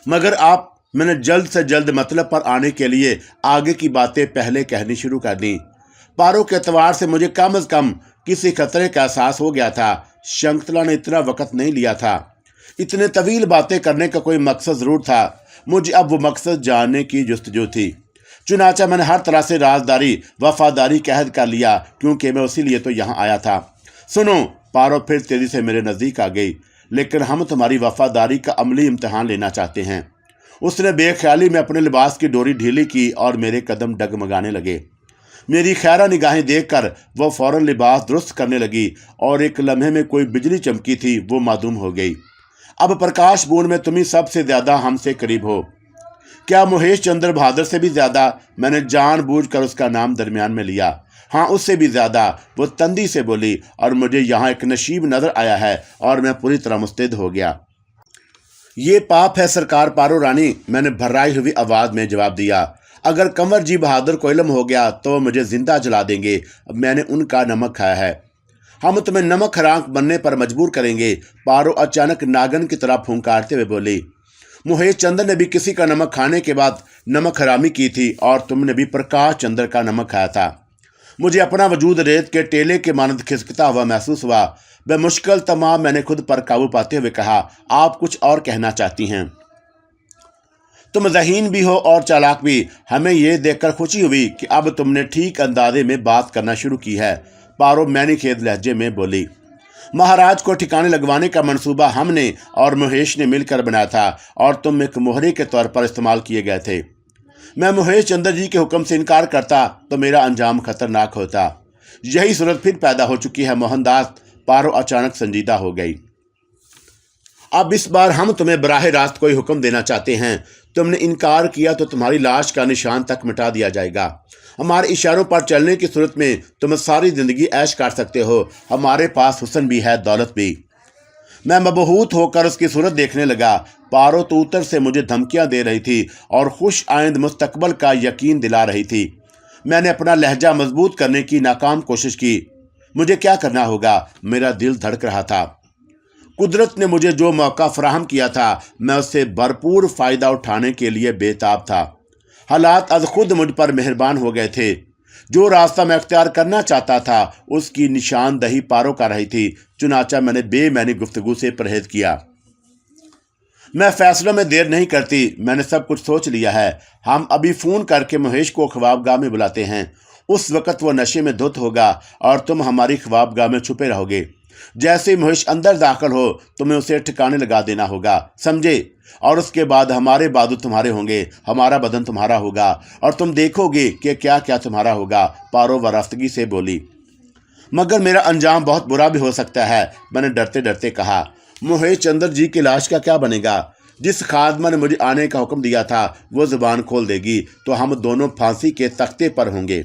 मगर आप, मैंने जल्द से जल्द मतलब पर आने के लिए आगे की बातें पहले कहनी शुरू कर दी। पारो के एतवार से मुझे कम अज़ कम किसी खतरे का एहसास हो गया था। शंकुतला ने इतना वक्त नहीं लिया था। इतने तवील बातें करने का कोई मकसद ज़रूर था। मुझे अब वो मकसद जानने की जुस्तजू थी। चुनाचा मैंने हर तरह से राजदारी, वफादारी का अहद कर लिया, क्योंकि मैं उसी लिए तो यहाँ आया था। सुनो, पारो फिर तेजी से मेरे नज़दीक आ गई। लेकिन हम तुम्हारी वफादारी का अमली इम्तहान लेना चाहते हैं। उसने बेख्याली में अपने लिबास की डोरी ढीली की और मेरे कदम डगमगाने लगे। मेरी खैरा निगाहें देखकर वो फौरन लिबास दुरुस्त करने लगी, और एक लम्हे में कोई बिजली चमकी थी, वो मादूम हो गई। अब प्रकाश बूंद में तुम ही सबसे ज़्यादा हमसे करीब हो। क्या महेश चंद्र बहादुर से भी ज़्यादा? मैंने जानबूझकर उसका नाम दरमियान में लिया। हाँ, उससे भी ज़्यादा, वो तंदी से बोली, और मुझे यहाँ एक नशीब नज़र आया है और मैं पूरी तरह मुस्तैद हो गया। ये पाप है सरकार पारो रानी, मैंने भर्राई हुई आवाज़ में जवाब दिया। अगर कंवर जी बहादुर को इल्म हो गया तो मुझे जिंदा जला देंगे। मैंने उनका नमक खाया है। हम तुम्हें नमक हराम बनने पर मजबूर करेंगे। पारो अचानक नागन की तरह फूंकारते हुए बोली। महेश चंद्र ने भी किसी का नमक खाने के बाद नमक हरामी की थी, और तुमने भी प्रकाश चंद्र का नमक खाया था। मुझे अपना वजूद रेत के टेले के मानद खिसकता हुआ महसूस हुआ। बेमुश्किल तमाम मैंने खुद पर काबू पाते हुए कहा, आप कुछ और कहना चाहती हैं? तुम ज़हीन भी हो और चालाक भी। हमें यह देखकर खुशी हुई कि अब तुमने ठीक अंदाजे में बात करना शुरू की है, पारो मैनीखेद लहजे में बोली। महाराज को ठिकाने लगवाने का मंसूबा हमने और महेश ने मिलकर बनाया था, और तुम एक मोहरे के तौर पर इस्तेमाल किए गए थे। मैं महेश चंद्र जी के हुक्म से इनकार करता तो मेरा अंजाम खतरनाक होता। यही सूरत फिर पैदा हो चुकी है मोहनदास। पारो अचानक संजीदा हो गई। अब इस बार हम तुम्हें बराह रास्त कोई हुक्म देना चाहते हैं। तुमने इनकार किया तो तुम्हारी लाश का निशान तक मिटा दिया जाएगा। हमारे इशारों पर चलने की सूरत में तुम सारी ज़िंदगी ऐश कर सकते हो। हमारे पास हुस्न भी है, दौलत भी। मैं मबहूत होकर उसकी सूरत देखने लगा। पारो तूतर से मुझे धमकियां दे रही थी और खुश आइंद मुस्तकबल का यकीन दिला रही थी। मैंने अपना लहजा मजबूत करने की नाकाम कोशिश की। मुझे क्या करना होगा? मेरा दिल धड़क रहा था। कुदरत ने मुझे जो मौका फराहम किया था, मैं उससे भरपूर फ़ायदा उठाने के लिए बेताब था। हालात अज खुद मुझ पर मेहरबान हो गए थे। जो रास्ता मैं अख्तियार करना चाहता था उसकी निशानदही पारो कर रही थी। चुनाचा मैंने बेमैनी गुफ्तगू से परहेज किया। मैं फैसलों में देर नहीं करती, मैंने सब कुछ सोच लिया है। हम अभी फोन करके महेश को ख्वाबगाह में बुलाते हैं। उस वक्त वो नशे में धुत होगा और तुम हमारी ख्वाबगाह में छुपे रहोगे। जैसे ही महेश अंदर दाखिल हो तुम्हें उसे ठिकाने लगा देना होगा, समझे? और उसके बाद हमारे बाजू तुम्हारे होंगे, हमारा बदन तुम्हारा होगा और तुम देखोगे कि क्या क्या तुम्हारा होगा। पारो वाराफतगी से बोली। मगर मेरा अंजाम बहुत बुरा भी हो सकता है, मैंने डरते डरते कहा। महेश चंद्र जी की लाश का क्या बनेगा? जिस खादमा ने मुझे आने का हुक्म दिया था वो जुबान खोल देगी तो हम दोनों फांसी के तख्ते पर होंगे।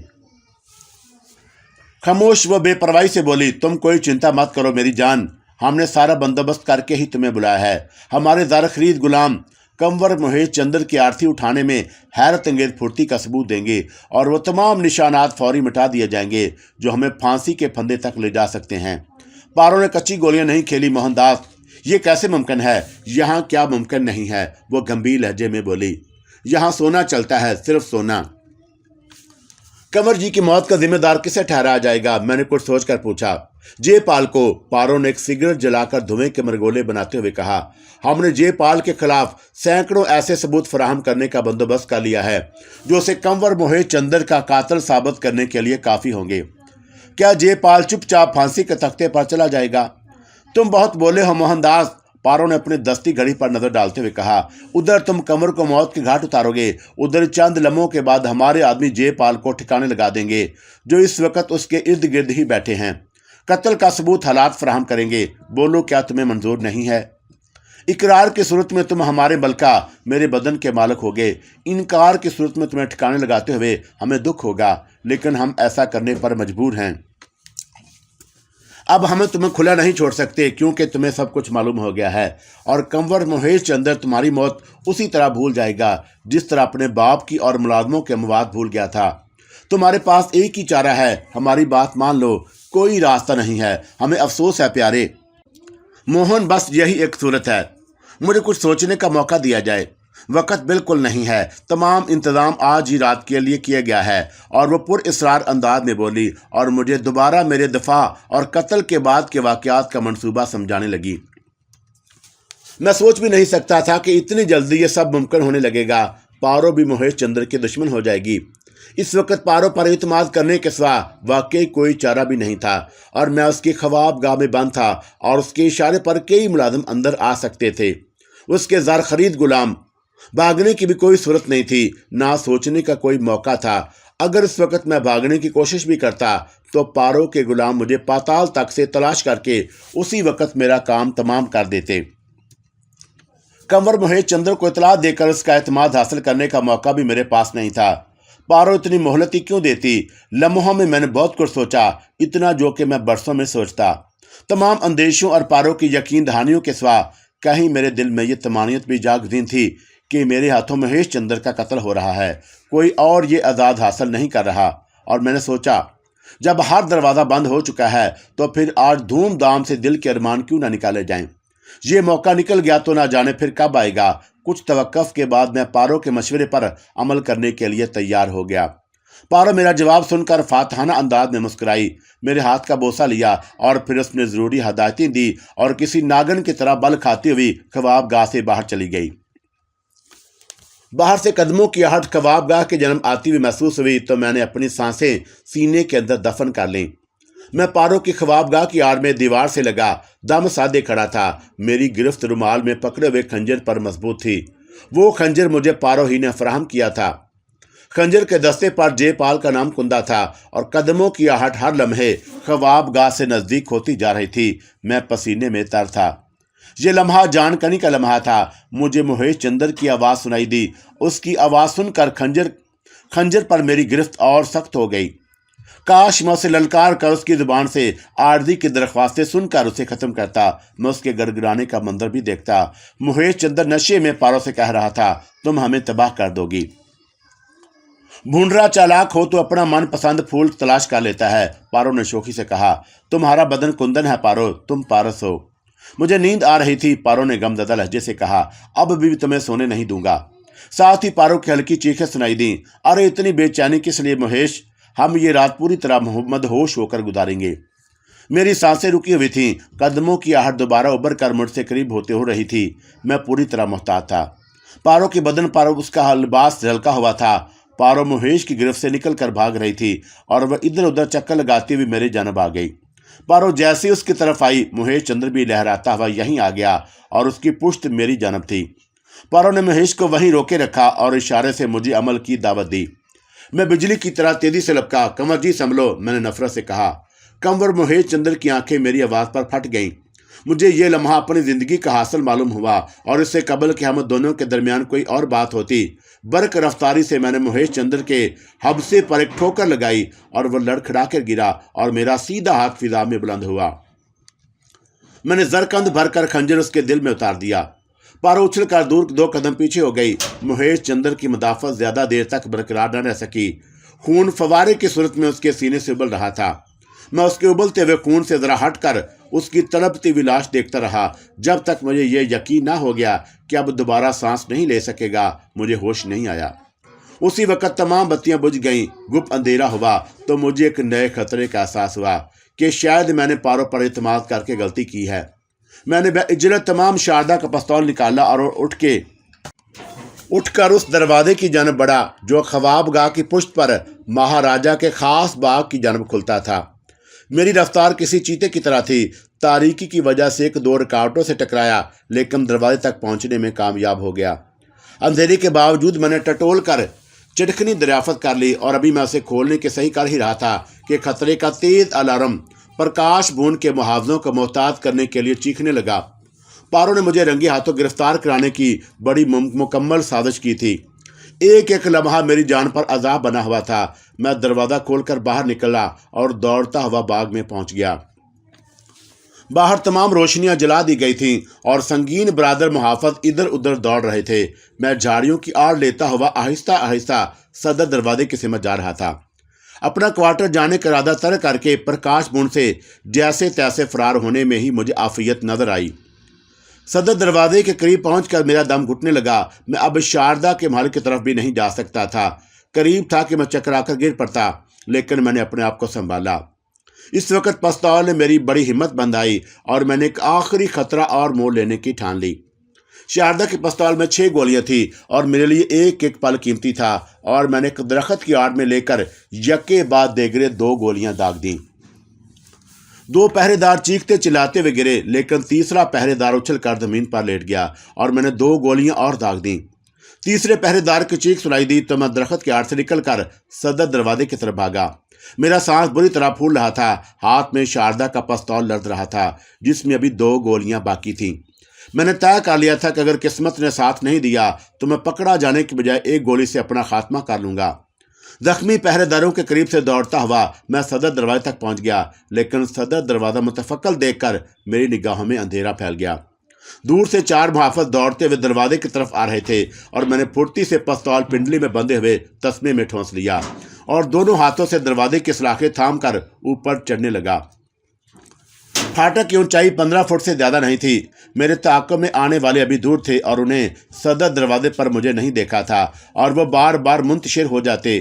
खामोश वो बेपरवाही से बोली, तुम कोई चिंता मत करो मेरी जान, हमने सारा बंदोबस्त करके ही तुम्हें बुलाया है। हमारे ज़र खरीद गुलाम कंवर महेश चंद्र की आरती उठाने में हैरत अंगेज फुर्ती का सबूत देंगे और वो तमाम निशानात फौरी मिटा दिए जाएंगे जो हमें फांसी के फंदे तक ले जा सकते हैं। पारो ने कच्ची गोलियां नहीं खेली। मोहनदास, ये कैसे मुमकिन है? यहाँ क्या मुमकिन नहीं है? वो गंभीर लहजे में बोली। यहाँ सोना चलता है, सिर्फ सोना। कंवर जी की मौत का जिम्मेदार किसे ठहराया जाएगा? मैंने कुछ सोचकर पूछा। जयपाल को। पारो ने एक सिगरेट जलाकर धुएं के मरगोले बनाते हुए कहा। हमने जयपाल के खिलाफ सैकड़ों ऐसे सबूत फराहम करने का बंदोबस्त कर लिया है जो उसे कंवर महेश चंद्र का कातिल साबित करने के लिए काफी होंगे। क्या जयपाल चुपचाप फांसी के तख्ते पर चला जाएगा? तुम बहुत बोले हो मोहनदास, पारो ने अपनी दस्ती घड़ी पर नजर डालते हुए कहा। उधर तुम कंवर को मौत के घाट उतारोगे, उधर चंद लम्हों के बाद हमारे आदमी जयपाल को ठिकाने लगा देंगे जो इस वक्त उसके इर्द गिर्द ही बैठे हैं। कत्ल का सबूत हालात फराहम करेंगे। बोलो, क्या तुम्हें मंजूर नहीं है? इकरार की सूरत में तुम हमारे मलका, मेरे बदन के मालिक होगे। इनकार की सूरत में तुम्हें ठिकाने लगाते हुए हमें दुख होगा, लेकिन हम ऐसा करने पर मजबूर हैं। अब हम तुम्हें खुला नहीं छोड़ सकते क्योंकि तुम्हें सब कुछ मालूम हो गया है और कंवर महेश चंद्र तुम्हारी मौत उसी तरह भूल जाएगा जिस तरह अपने बाप की और मुलाजमों के मवाद भूल गया था। तुम्हारे पास एक ही चारा है, हमारी बात मान लो। कोई रास्ता नहीं है। हमें अफसोस है प्यारे मोहन, बस यही एक सूरत है। मुझे कुछ सोचने का मौका दिया जाए। वक्त बिल्कुल नहीं है। तमाम इंतज़ाम आज ही रात के लिए किया गया है। और वो पुरइसरार अंदाज में बोली और मुझे दोबारा मेरे दफा और कत्ल के बाद के वाक़यात का मंसूबा समझाने लगी। मैं सोच भी नहीं सकता था कि इतनी जल्दी ये सब मुमकिन होने लगेगा। पारो भी महेश चंद्र की दुश्मन हो जाएगी। इस वक्त पारो पर इत्मीनान करने के सिवा वाकई कोई चारा भी नहीं था और मैं उसकी ख्वाबगाह में बंद था और उसके इशारे पर कई मुलाजिम अंदर आ सकते थे। उसके ज़र खरीद गुलाम। भागने की भी कोई सूरत नहीं थी, ना सोचने का कोई मौका था। अगर इस वक्त मैं भागने की कोशिश भी करता तो पारो के गुलाम मुझे पाताल तक से तलाश करके उसी वक्त मेरा काम तमाम कर देते। कंवर महेश चंद्र को इतला देकर उसका एतमाद हासिल करने का मौका भी मेरे पास नहीं था। पारो इतनी मोहलत ही क्यों देती? लम्हों में मैंने बहुत कुछ सोचा, इतना जो कि मैं बरसों में सोचता। तमाम अंदेशों और पारो की यकीन दहानियों के सिवा कहीं मेरे दिल में ये तमानियत भी जागजीन थी कि मेरे हाथों महेश चंद्र का कत्ल हो रहा है, कोई और ये आज़ाद हासिल नहीं कर रहा। और मैंने सोचा, जब हर दरवाज़ा बंद हो चुका है तो फिर आज धूमधाम से दिल के अरमान क्यों ना निकाले जाएं। ये मौका निकल गया तो ना जाने फिर कब आएगा। कुछ तवक्कुफ के बाद मैं पारो के मशवरे पर अमल करने के लिए तैयार हो गया। पारो मेरा जवाब सुनकर फातहाना अंदाज में मुस्कुराई, मेरे हाथ का बोसा लिया और फिर उसने ज़रूरी हदायतें दी और किसी नागन की तरह बल खाती हुई ख्वाबगाह से बाहर चली गई। बाहर से कदमों की आहट ख्वाबगाह के जन्म आती हुई महसूस हुई तो मैंने अपनी सांसें सीने के अंदर दफन कर लीं। मैं पारो की ख्वाबगाह की आड़ में दीवार से लगा दम साधे खड़ा था। मेरी गिरफ्त रुमाल में पकड़े हुए खंजर पर मजबूत थी। वो खंजर मुझे पारो ही ने फराहम किया था। खंजर के दस्ते पर जयपाल का नाम कुंदा था और कदमों की आहट हर लम्हे ख्वाबगाह से नज़दीक होती जा रही थी। मैं पसीने में तर था। ये लम्हा जानकनी का लम्हा था। मुझे महेश चंद्र की आवाज़ सुनाई दी। उसकी आवाज़ सुनकर खंजर पर मेरी गिरफ्त और सख्त हो गई। काश मैं उसे ललकार कर उसकी जुबान से आर्जी की दरख्वास्तें सुनकर उसे ख़त्म करता। मैं उसके गड़गड़ाने का मंजर भी देखता। महेश चंद्र नशे में पारो से कह रहा था, तुम हमें तबाह कर दोगी। भूंडरा चालाक हो तो अपना मनपसंद फूल तलाश कर लेता है, पारो ने शोखी से कहा। तुम्हारा बदन कुंदन है पारो, तुम पारस हो। मुझे नींद आ रही थी, पारो ने गमज़दा लहजे से कहा। अब भी तुम्हें सोने नहीं दूंगा। साथ ही पारो की हल्की चीखें सुनाई दी। अरे इतनी बेचैनी किस लिए महेश? हम ये रात पूरी तरह मदहोश होकर गुजारेंगे। मेरी सांसें रुकी हुई थीं, कदमों की आहट दोबारा उबर कर मुझसे करीब होते हो रही थी। मैं पूरी तरह मोहताज था। पारो के बदन पर उसका लिबास झलका हुआ था। पारो महेश की गिरफ्त से निकल कर भाग रही थी और वह इधर उधर चक्कर लगाती हुई मेरी जानब आ गई। पारो जैसे ही उसकी तरफ आई, महेश चंद्र भी लहराता हुआ यहीं आ गया और उसकी पुश्त मेरी जानब थी। पारो ने महेश को वहीं रोके रखा और इशारे से मुझे अमल की दावत दी। मैं बिजली की तरह तेजी से लपका। कंवर जी संभलो, मैंने नफरत से कहा। कंवर महेश चंद्र की आंखें मेरी आवाज़ पर फट गईं। मुझे ये लम्हा अपनी ज़िंदगी का हासिल मालूम हुआ और इससे कबल कि हम दोनों के दरमियान कोई और बात होती। बर्क रफ्तारी से मैंने महेश चंद्र के हब्से पर एक ठोकर लगाई और वह लड़खड़ा कर गिरा और मेरा सीधा हाथ फिजा में बुलंद हुआ। मैंने जरकंद भरकर खंजर उसके दिल में उतार दिया। पारो उछल कर दूर 2 कदम पीछे हो गई। महेश चंद्र की मुदाफत ज्यादा देर तक बरकरार न रह सकी। खून फवारे की सूरत में उसके सीने से उबल रहा था। मैं उसके उबलते हुए खून से जरा हटकर उसकी तड़पती हुई लाश देखता रहा जब तक मुझे यह यकीन ना हो गया कि अब दोबारा सांस नहीं ले सकेगा। मुझे होश नहीं आया। उसी वक्त तमाम बत्तियां बुझ गईं। गुप्त अंधेरा हुआ तो मुझे एक नए खतरे का एहसास हुआ कि शायद मैंने पारो पर इत्मीनान करके गलती की है। मैंने बेइज्जत तमाम शारदा का पिस्तौल निकाला और उठकर उस दरवाजे की जानब बढ़ा जो ख्वाबगाह की पुष्ट पर महाराजा के खास बाग की जानब खुलता था। मेरी रफ्तार किसी चीते की तरह थी। तारीकी की वजह से 1-2 रुकावटों से टकराया लेकिन दरवाजे तक पहुंचने में कामयाब हो गया। अंधेरे के बावजूद मैंने टटोल कर चिटकनी दरियाफत कर ली और अभी मैं उसे खोलने के सही कर ही रहा था कि खतरे का तेज अलार्म प्रकाश बूंद के मुहावजों को मोहताज करने के लिए चीखने लगा। पारो ने मुझे रंगे हाथों गिरफ्तार कराने की बड़ी मुकम्मल साजिश की थी। एक एक लम्हा मेरी जान पर अजाब बना हुआ था। मैं दरवाज़ा खोलकर बाहर निकला और दौड़ता हुआ बाग में पहुंच गया। बाहर तमाम रोशनियां जला दी गई थीं और संगीन बरादर मुहाफिज इधर उधर दौड़ रहे थे। मैं झाड़ियों की आड़ लेता हुआ आहिस्ता आहिस्ता सदर दरवाजे की सिमत जा रहा था। अपना क्वार्टर जाने का इरादा तय करके प्रकाश बूंद से जैसे तैसे फरार होने में ही मुझे आफियत नजर आई। सदर दरवाजे के करीब पहुंचकर मेरा दम घुटने लगा। मैं अब शारदा के महल की तरफ भी नहीं जा सकता था। करीब था कि मैं चकराकर गिर पड़ता, लेकिन मैंने अपने आप को संभाला। इस वक्त पिस्तौल ने मेरी बड़ी हिम्मत बंधाई और मैंने एक आखिरी खतरा और मोड़ लेने की ठान ली। शारदा के पिस्तौल में 6 गोलियां थी और मेरे लिए एक एक पल कीमती था और मैंने एक दरख्त की आड़ में लेकर यके बाद देगरे 2 गोलियां दाग दी। 2 पहरेदार चीखते चिल्लाते हुए गिरे लेकिन तीसरा पहरेदार उछल कर जमीन पर लेट गया और मैंने 2 गोलियां और दाग दी। तीसरे पहरेदार की चीख सुनाई दी तो मैं दरख्त की आड़ से निकलकर सदर दरवाजे की तरफ भागा। मेरा सांस बुरी तरह फूल रहा था। हाथ में शारदा का पिस्तौल लड़ रहा था जिसमें अभी 2 गोलियां बाकी थीं। मैंने तय कर लिया था कि अगर किस्मत ने साथ नहीं दिया तो मैं पकड़ा जाने की बजाय एक गोली से अपना खात्मा कर लूंगा। जख्मी पहरेदारों के करीब से दौड़ता हुआ मैं सदर दरवाजे तक पहुंच गया, लेकिन सदर दरवाजा मुतफक्कल देखकर मेरी निगाहों में अंधेरा फैल गया। दूर से 4 मुहाफिज दौड़ते हुए दरवाजे की तरफ आ रहे थे और मैंने फुर्ती से पिस्तौल पिंडली में बंधे हुए तस्मे में ठोंस लिया और दोनों हाथों से दरवाजे की सलाखें थाम कर ऊपर चढ़ने लगा। फाटक की ऊंचाई 15 फुट से ज़्यादा नहीं थी। मेरे ताक़ब में आने वाले अभी दूर थे और उन्हें सदर दरवाजे पर मुझे नहीं देखा था और वह बार बार मुंतशिर हो जाते।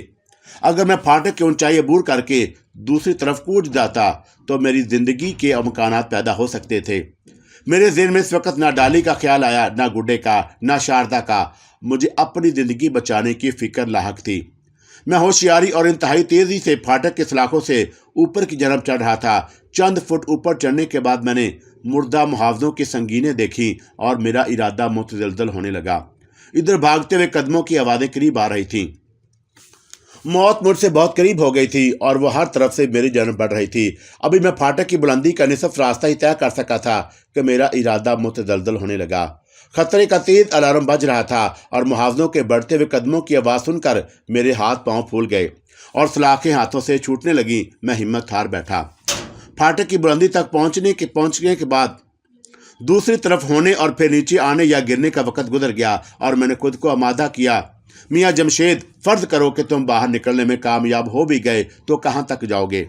अगर मैं फाटक की ऊंचाई अबूर करके दूसरी तरफ कूद जाता तो मेरी ज़िंदगी के अमकानात पैदा हो सकते थे। मेरे ज़हन में इस वक्त ना डाली का ख्याल आया, ना गुड्डे का, ना शारदा का। मुझे अपनी ज़िंदगी बचाने की फ़िक्र लाहक थी। मैं होशियारी और इंतहाई तेज़ी से फाटक के सलाखों से ऊपर की जानब चढ़ रहा था। चंद फुट ऊपर चढ़ने के बाद मैंने मुर्दा मुहावजों की संगीनें देखी और मेरा इरादा मुतज़लज़ल होने लगा। इधर भागते हुए कदमों की आवाज़ें करीब आ रही थीं। मौत मुझसे बहुत करीब हो गई थी और वह हर तरफ से मेरी जानब बढ़ रही थी। अभी मैं फाटक की बुलंदी का निसफ रास्ता ही तय कर सका था कि मेरा इरादा मुतज़लज़ल होने लगा। खतरे का तेज अलार्म बज रहा था और मुहावजों के बढ़ते हुए कदमों की आवाज़ सुनकर मेरे हाथ पांव फूल गए और सलाखें हाथों से छूटने लगी। मैं हिम्मत हार बैठा। फाटक की बुलंदी तक पहुंचने के बाद दूसरी तरफ होने और फिर नीचे आने या गिरने का वक्त गुजर गया और मैंने खुद को आमादा किया। मियाँ जमशेद, फर्ज करो कि तुम बाहर निकलने में कामयाब हो भी गए तो कहाँ तक जाओगे?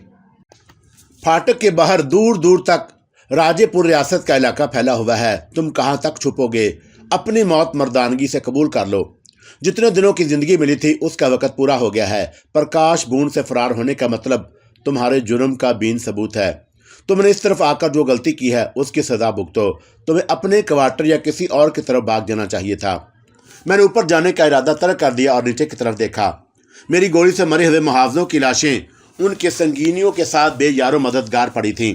फाटक के बाहर दूर दूर तक राजेपुर रियासत का इलाका फैला हुआ है। तुम कहाँ तक छुपोगे? अपनी मौत मर्दानगी से कबूल कर लो। जितने दिनों की जिंदगी मिली थी उसका वक्त पूरा हो गया है। प्रकाश बूंद से फरार होने का मतलब तुम्हारे जुर्म का बीन सबूत है। तुमने इस तरफ आकर जो गलती की है उसकी सजा भुगतो। तुम्हें अपने क्वार्टर या किसी और की तरफ भाग जाना चाहिए था। मैंने ऊपर जाने का इरादा तर्क कर दिया और नीचे की तरफ देखा। मेरी गोली से मरे हुए मुहावजों की लाशें उनके संगीनियों के साथ बेयारो मददगार पड़ी थीं।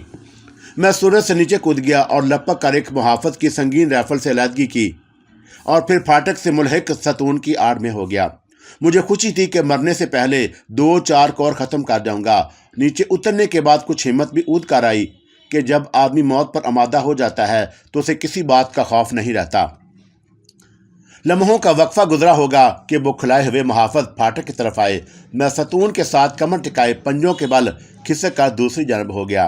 मैं सूरज से नीचे कूद गया और लपक कर एक मुहाफिज की संगीन राइफल से अलहदगी की और फिर फाटक से मुल्हिक सतून की आड़ में हो गया। मुझे खुशी थी कि मरने से पहले 2-4 कोर ख़त्म कर जाऊंगा। नीचे उतरने के बाद कुछ हिम्मत भी ऊद कर आई कि जब आदमी मौत पर आमादा हो जाता है तो उसे किसी बात का खौफ नहीं रहता। लम्हों का वक्फा गुजरा होगा कि बुखलाए हुए मुहाफिज फाटक की तरफ आए। मैं सतून के साथ कमर टिकाए पंजों के बल खिसक कर दूसरी जानब हो गया।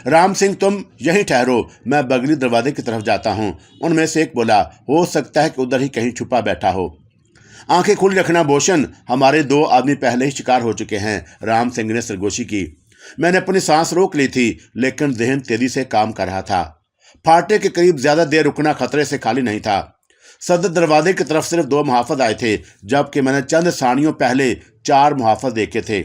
राम सिंह, तुम यहीं ठहरो, मैं बगली दरवाजे की तरफ जाता हूँ। उनमें से एक बोला, हो सकता है कि उधर ही कहीं छुपा बैठा हो। आंखें खुली रखना भूषण, हमारे 2 आदमी पहले ही शिकार हो चुके हैं, राम सिंह ने सरगोशी की। मैंने अपनी सांस रोक ली थी, लेकिन जहन तेजी से काम कर रहा था। फाटक के करीब ज्यादा देर रुकना खतरे से खाली नहीं था। सदर दरवाजे की तरफ सिर्फ 2 मुहाफिज आए थे, जबकि मैंने चंद साड़ियों पहले 4 मुहाफिज देखे थे।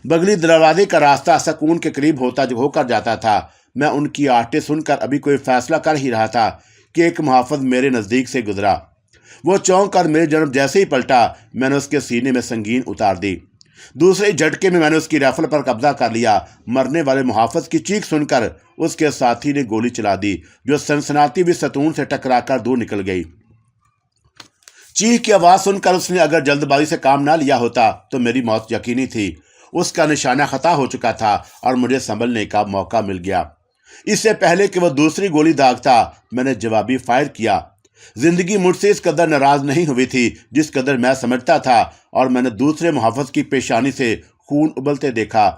बगली दरवाजे का रास्ता सकून के करीब होकर जाता था। मैं उनकी आहटें सुनकर अभी कोई फैसला कर ही रहा था कि एक मुहाफिज मेरे नज़दीक से गुजरा। वो चौंक कर मेरी जानब जैसे ही पलटा, मैंने उसके सीने में संगीन उतार दी। दूसरे झटके में मैंने उसकी राइफल पर कब्जा कर लिया। मरने वाले मुहाफिज की चीख सुनकर उसके साथी ने गोली चला दी, जो सनसनाती हुई सतून से टकराकर दूर निकल गई। चीख की आवाज़ सुनकर उसने अगर जल्दबाजी से काम ना लिया होता तो मेरी मौत यकीनी थी। उसका निशाना खता हो चुका था और मुझे संभलने का मौका मिल गया। इससे पहले कि वह दूसरी गोली दागता, मैंने जवाबी फायर किया। जिंदगी मुझसे इस कदर नाराज नहीं हुई थी जिस कदर मैं समझता था, और मैंने दूसरे मुहाफिज की पेशानी से खून उबलते देखा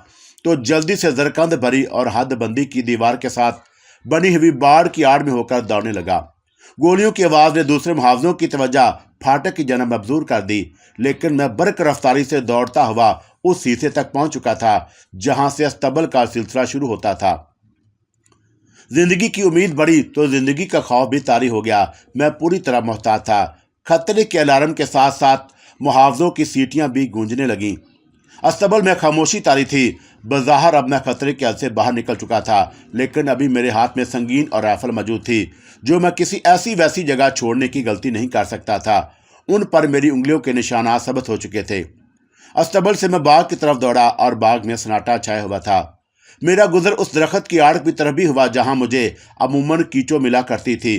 तो जल्दी से जरकंद भरी और हदबंदी की दीवार के साथ बनी हुई बाड़ की आड़ में होकर दौड़ने लगा। गोलियों की आवाज़ ने दूसरे मुहावजों की तवज्जो फाटक की जानब मबजूर कर दी, लेकिन मैं बर्क रफ्तारी से दौड़ता हुआ उस शीशे तक पहुंच चुका था जहां से अस्तबल का सिलसिला शुरू होता था। जिंदगी की उम्मीद बढ़ी तो जिंदगी का खौफ भी तारी हो गया। मैं पूरी तरह मोहताज था। खतरे के अलार्म के साथ साथ मुहावजों की सीटियां भी गूंजने लगीं। अस्तबल में खामोशी तारी थी। बज़ाहिर अब मैं खतरे के हद से बाहर निकल चुका था, लेकिन अभी मेरे हाथ में संगीन और राइफल मौजूद थी, जो मैं किसी ऐसी वैसी जगह छोड़ने की गलती नहीं कर सकता था। उन पर मेरी उंगलियों के निशानात सबत हो चुके थे। अस्तबल से मैं बाग की तरफ दौड़ा और बाग में सन्नाटा छाया हुआ था। मेरा गुजर उस दरख्त की आड़ की तरफ भी हुआ जहां मुझे अमूमन कीचो मिला करती थी।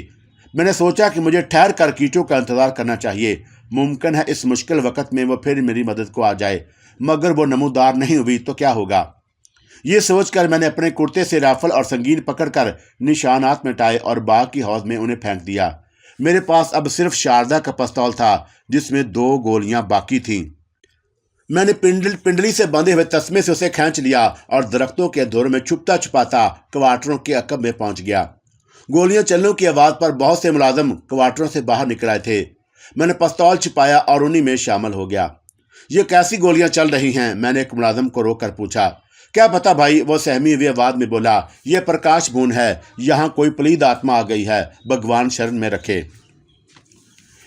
मैंने सोचा कि मुझे ठहर कर कीचो का इंतजार करना चाहिए। मुमकिन है इस मुश्किल वक्त में वो फिर मेरी मदद को आ जाए, मगर वो नमूदार नहीं हुई तो क्या होगा। ये सोचकर मैंने अपने कुर्ते से राइफल और संगीन पकड़कर निशानात मिटाए और बाग की हौज में उन्हें फेंक दिया। मेरे पास अब सिर्फ शारदा का पिस्तौल था जिसमें 2 गोलियां बाकी थीं। मैंने पिंडली से बंधे हुए तस्मे से उसे खींच लिया और दरख्तों के धुर में छुपता छुपाता क्वार्टरों के अकब में पहुंच गया। गोलियां चलने की आवाज़ पर बहुत से मुलाजिम क्वार्टरों से बाहर निकल आए थे। मैंने पिस्तौल छिपाया और उन्हीं में शामिल हो गया। ये कैसी गोलियां चल रही हैं? मैंने एक मुलाजिम को रोक कर पूछा। क्या पता भाई, वो सहमी हुई आवाज़ में बोला। यह प्रकाश भून है, यहाँ कोई पलीद आत्मा आ गई है, भगवान शरण में रखे।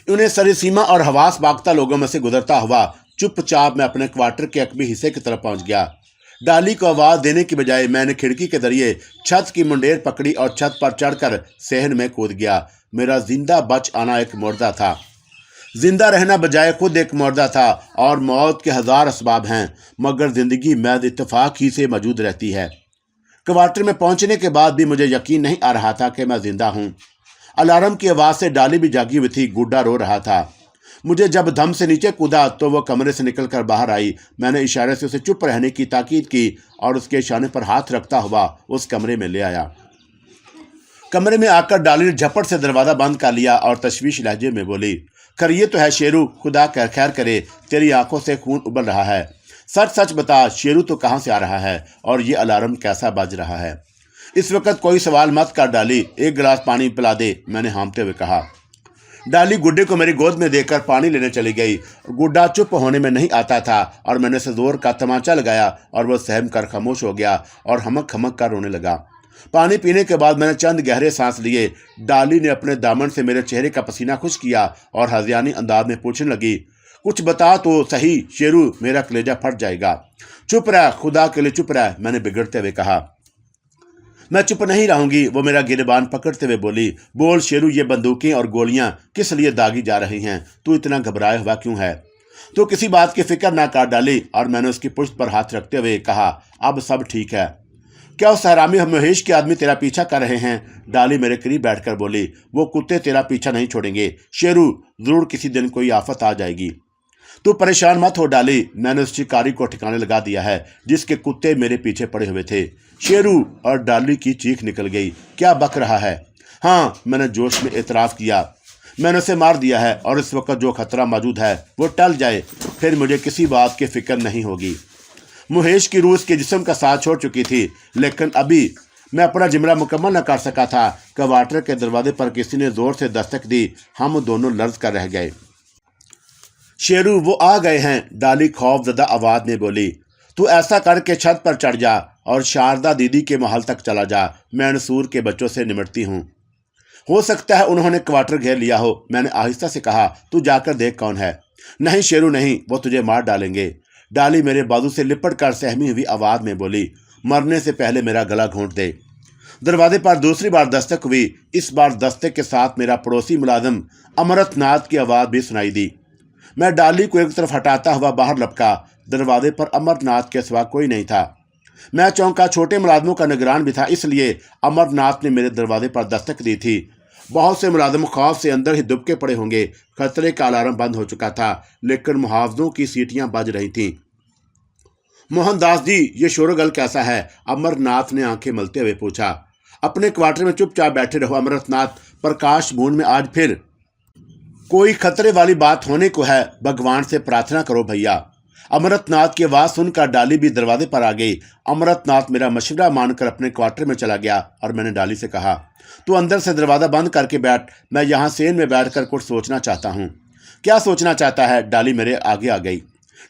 उन्हें सरीसीमा और हवास बागता लोगों में से गुजरता हुआ चुपचाप मैं अपने क्वार्टर के अकबी हिस्से की तरफ पहुंच गया। डाली को आवाज़ देने की बजाय मैंने खिड़की के जरिए छत की मुंडेर पकड़ी और छत पर चढ़कर सहन में कूद गया। मेरा जिंदा बच आना एक मुर्दा था। जिंदा रहना बजाय खुद एक मुर्दा था, और मौत के 1000 असबाब हैं, मगर जिंदगी महज इत्तेफाक ही से मौजूद रहती है। क्वार्टर में पहुंचने के बाद भी मुझे यकीन नहीं आ रहा था कि मैं जिंदा हूं। अलार्म की आवाज़ से डाली भी जागी हुई थी। गुड्डा रो रहा था। मुझे जब धम से नीचे कूदा तो वह कमरे से निकलकर बाहर आई। मैंने इशारे से उसे चुप रहने की ताकीद की और उसके इशारे पर हाथ रखता हुआ उस कमरे में ले आया। कमरे में आकर डाली ने झपट से दरवाज़ा बंद कर लिया और तशवीश लहजे में बोली, खैर ये तो है शेरू, खुदा खैर करे, तेरी आंखों से खून उबल रहा है। सच सच बता, शेरू तो कहाँ से आ रहा है और ये अलार्म कैसा बज रहा है? इस वक्त कोई सवाल मत कर डाली, एक गिलास पानी पिला दे, मैंने हांफते हुए कहा। डाली गुड्डे को मेरी गोद में देकर पानी लेने चली गई। गुड्डा चुप होने में नहीं आता था और मैंने उसे जोर का तमाचा लगाया और वह सहम कर खामोश हो गया और हमक हमक कर रोने लगा। पानी पीने के बाद मैंने चंद गहरे सांस लिए। डाली ने अपने दामन से मेरे चेहरे का पसीना खुश किया और हज़ियानी अंदाज में पूछने लगी, कुछ बता तो सही शेरू, मेरा कलेजा फट जाएगा। चुप रह, खुदा के लिए चुप रह, मैंने बिगड़ते हुए कहा। मैं चुप नहीं रहूंगी, वो मेरा गिरबान पकड़ते हुए बोली। बोल शेरू, ये बंदूकें और गोलियां किस लिए दागी जा रही हैं? तू इतना घबराया हुआ क्यों है? तो किसी बात की फिक्र ना कर डाली, और मैंने उसकी पुष्ट पर हाथ रखते हुए कहा, अब सब ठीक है। क्या उस हरामी महेश के आदमी तेरा पीछा कर रहे हैं? डाली मेरे करीब बैठकर बोली। वो कुत्ते तेरा पीछा नहीं छोड़ेंगे शेरू, जरूर किसी दिन कोई आफत आ जाएगी। तू परेशान मत हो डाली, मैंने उस शिकारी को ठिकाने लगा दिया है जिसके कुत्ते मेरे पीछे पड़े हुए थे। शेरू, और डाली की चीख निकल गई, क्या बक रहा है? हाँ, मैंने जोश में एतराफ़ किया, मैंने उसे मार दिया है, और इस वक्त जो खतरा मौजूद है वो टल जाए, फिर मुझे किसी बात की फिक्र नहीं होगी। महेश की रूह के जिस्म का साथ छोड़ चुकी थी, लेकिन अभी मैं अपना जिम्मा मुकम्मल न कर सका था। क्वार्टर के दरवाजे पर किसी ने जोर से दस्तक दी। हम दोनों लर्ज कर रह गए। शेरू, वो आ गए हैं, डाली खौफजदा आवाज में बोली। तू ऐसा करके छत पर चढ़ जा और शारदा दीदी के महल तक चला जा, मैं नसूर के बच्चों से निमटती हूँ। हो सकता है उन्होंने क्वार्टर घेर लिया हो, मैंने आहिस्ता से कहा। तू जाकर देख कौन है। नहीं शेरू नहीं, वो तुझे मार डालेंगे, डाली मेरे बाजू से लिपट कर सहमी हुई आवाज में बोली। मरने से पहले मेरा गला घोंट दे। दरवाजे पर दूसरी बार दस्तक हुई। इस बार दस्तक के साथ मेरा पड़ोसी मुलाजिम अमरनाथ की आवाज़ भी सुनाई दी। मैं डाली को एक तरफ हटाता हुआ बाहर लपका। दरवाजे पर अमरनाथ के सिवा कोई नहीं था। मैं चौंका, छोटे मुलाजमों का निगरान भी था, इसलिए अमरनाथ ने मेरे दरवाजे पर दस्तक दी थी। बहुत से मुलाजिम खौफ से अंदर ही दुबके पड़े होंगे। खतरे का अलार्म बंद हो चुका था, लेकिन मुहावजों की सीटियां बज रही थीं। मोहनदास जी, ये शोरगुल कैसा है? अमरनाथ ने आंखें मलते हुए पूछा। अपने क्वार्टर में चुपचाप बैठे रहो अमरनाथ, प्रकाश बूंद में आज फिर कोई खतरे वाली बात होने को है, भगवान से प्रार्थना करो भैया। अमरनाथ की आवाज़ सुनकर डाली भी दरवाजे पर आ गई। अमरनाथ मेरा मशवरा मानकर अपने क्वार्टर में चला गया और मैंने डाली से कहा, तू अंदर से दरवाज़ा बंद करके बैठ, मैं यहाँ सेन में बैठकर कुछ सोचना चाहता हूँ। क्या सोचना चाहता है? डाली मेरे आगे आ गई।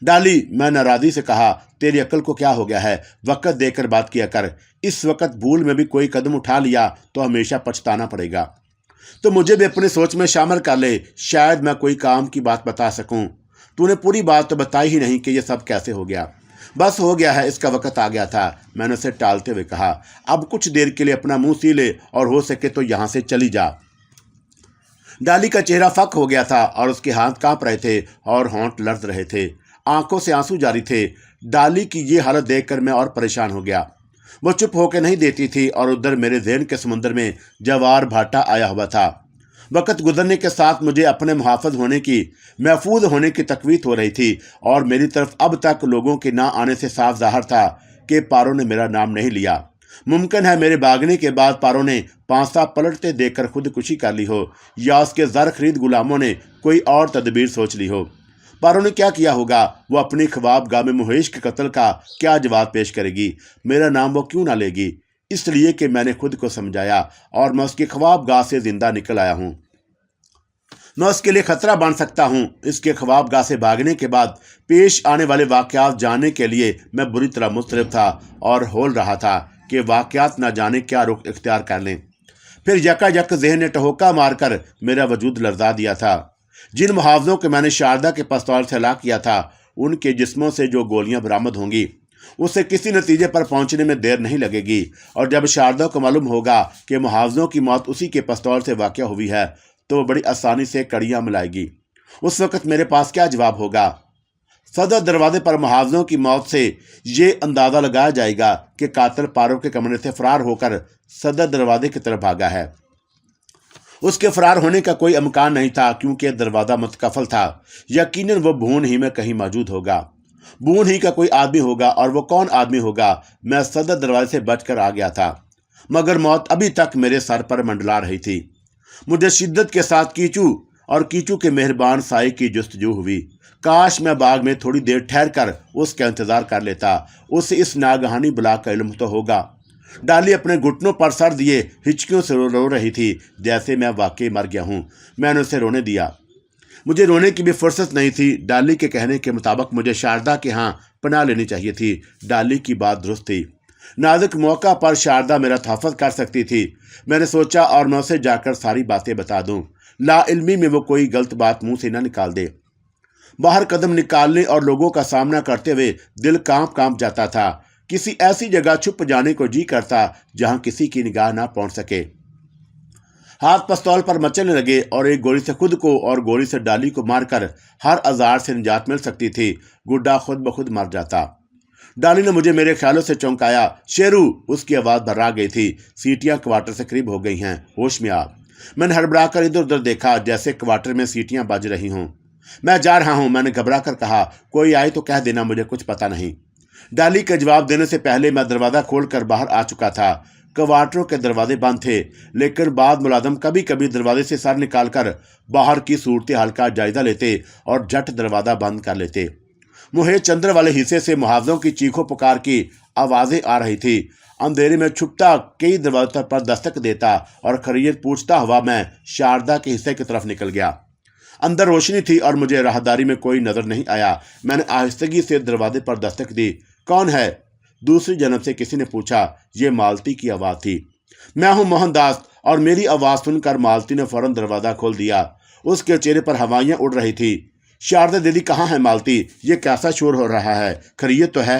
डाली, मैं नाराज़ी से कहा, तेरी अक्ल को क्या हो गया है? वक्त देकर बात किया कर। इस वक्त भूल में भी कोई कदम उठा लिया तो हमेशा पछताना पड़ेगा। तो मुझे भी अपनी सोच में शामिल कर ले, शायद मैं कोई काम की बात बता सकूं। तूने पूरी बात तो बताई ही नहीं कि यह सब कैसे हो गया। बस हो गया है, इसका वक्त आ गया था, मैंने उसे टालते हुए कहा। अब कुछ देर के लिए अपना मुंह सी ले और हो सके तो यहाँ से चली जा। डाली का चेहरा फक हो गया था और उसके हाथ कांप रहे थे और होंठ लर्ज रहे थे, आंखों से आंसू जारी थे। डाली की ये हालत देखकर मैं और परेशान हो गया। वो चुप होकर नहीं देती थी और उधर मेरे ज़हन के समुद्र में जवार भाटा आया हुआ था। वक्त गुजरने के साथ मुझे अपने मुहाफ़िज़ होने की, महफूज होने की तकवीत हो रही थी और मेरी तरफ अब तक लोगों के ना आने से साफ ज़ाहिर था कि पारों ने मेरा नाम नहीं लिया। मुमकिन है मेरे भागने के बाद पारों ने पांसा पलटते देखकर खुदकुशी कर ली हो, या उसके ज़र खरीद गुलामों ने कोई और तदबीर सोच ली हो। पारों ने क्या किया होगा? वो अपनी ख्वाबगाह में महेश के कत्ल का क्या जवाब पेश करेगी? मेरा नाम वो क्यों ना लेगी? इसलिए कि मैंने खुद को समझाया और मैं उसकी ख्वाबगाह से जिंदा निकल आया हूँ। मैं उसके लिए खतरा बन सकता हूँ। इसके ख्वाबगाह से भागने के बाद पेश आने वाले वाक़यात जानने के लिए मैं बुरी तरह मुस्तरब था और होल रहा था कि वाक़यात न जाने क्या रुख इख्तियार कर लें। फिर यकायक ज़हन ने टहोका मारकर मेरा वजूद लर्जा दिया था। जिन मुहावजों के मैंने शारदा के पिस्तौल से हलाक किया था, उनके जिस्मों से जो गोलियां बरामद होंगी, उससे किसी नतीजे पर पहुंचने में देर नहीं लगेगी। और जब शारदा को मालूम होगा कि मुहावजों की मौत उसी के पिस्तौल से वाक़या हुई है, तो वो बड़ी आसानी से कड़ियाँ मिलाएगी। उस वक्त मेरे पास क्या जवाब होगा? सदर दरवाजे पर मुहावजों की मौत से ये अंदाज़ा लगाया जाएगा कि कातिल पारों के कमरे से फरार होकर सदर दरवाजे की तरफ भागा है। उसके फरार होने का कोई इम्कान नहीं था, क्योंकि दरवाज़ा मुतकफल था। यकीनन वो भून ही में कहीं मौजूद होगा। भून ही का कोई आदमी होगा, और वो कौन आदमी होगा? मैं सदर दरवाजे से बचकर आ गया था, मगर मौत अभी तक मेरे सर पर मंडला रही थी। मुझे शिद्दत के साथ कीचू और कीचू के मेहरबान साए की जुस्तजू हुई। काश मैं बाग में थोड़ी देर ठहर कर उसका इंतज़ार कर लेता। उसे इस नागहानी बला का इल्म तो होगा। डाली अपने घुटनों पर सर दिए हिचकियों से रो रही थी, जैसे मैं वाकई मर गया हूँ। मैंने उसे रोने दिया। मुझे रोने की भी फुर्सत नहीं थी। डाली के कहने के मुताबिक मुझे शारदा के यहाँ पनाह लेनी चाहिए थी। डाली की बात दुरुस्त थी। नाजुक मौका पर शारदा मेरा तहफ़्फ़ुज़ कर सकती थी। मैंने सोचा और मैं उसे जाकर सारी बातें बता दूँ, लाइल्मी में वो कोई गलत बात मुँह से न निकाल दे। बाहर कदम निकालने और लोगों का सामना करते हुए दिल कांप जाता था। किसी ऐसी जगह छुप जाने को जी करता जहां किसी की निगाह ना पहुंच सके। हाथ पिस्तौल पर मचलने लगे और एक गोली से खुद को और गोली से डाली को मारकर हर औजार से निजात मिल सकती थी। गुड्डा खुद ब खुद मर जाता। डाली ने मुझे मेरे ख्यालों से चौंकाया। शेरू, उसकी आवाज़ भर्रा गई थी। सीटियां क्वार्टर से करीब हो गई हैं। होश में आ। मैंने हड़बड़ाकर इधर उधर देखा जैसे क्वार्टर में सीटियां बज रही हों। मैं जा रहा हूं, मैंने घबरा कर कहा। कोई आए तो कह देना, मुझे कुछ पता नहीं। डाली के जवाब देने से पहले मैं दरवाज़ा खोलकर बाहर आ चुका था। क्वार्टरों के दरवाजे बंद थे, लेकिन बाद मुलाजम कभी कभी दरवाजे से सर निकालकर बाहर की सूरत हाल का जायजा लेते और झट दरवाज़ा बंद कर लेते। मुहे चंद्र वाले हिस्से से मुहावजों की चीखों पुकार की आवाज़ें आ रही थी। अंधेरे में छुपता कई दरवाजों पर दस्तक देता और खैरियत पूछता हुआ मैं शारदा के हिस्से की तरफ निकल गया। अंदर रोशनी थी और मुझे राहदारी में कोई नजर नहीं आया। मैंने आहिस्तगी से दरवाजे पर दस्तक दी। कौन है? दूसरी जन्म से किसी ने पूछा। ये मालती की आवाज़ थी। मैं हूं मोहनदास। और मेरी आवाज़ सुनकर मालती ने फौरन दरवाज़ा खोल दिया। उसके चेहरे पर हवाइयाँ उड़ रही थी। शारदा दीदी कहाँ है मालती? ये कैसा शोर हो रहा है? खैरियत तो है?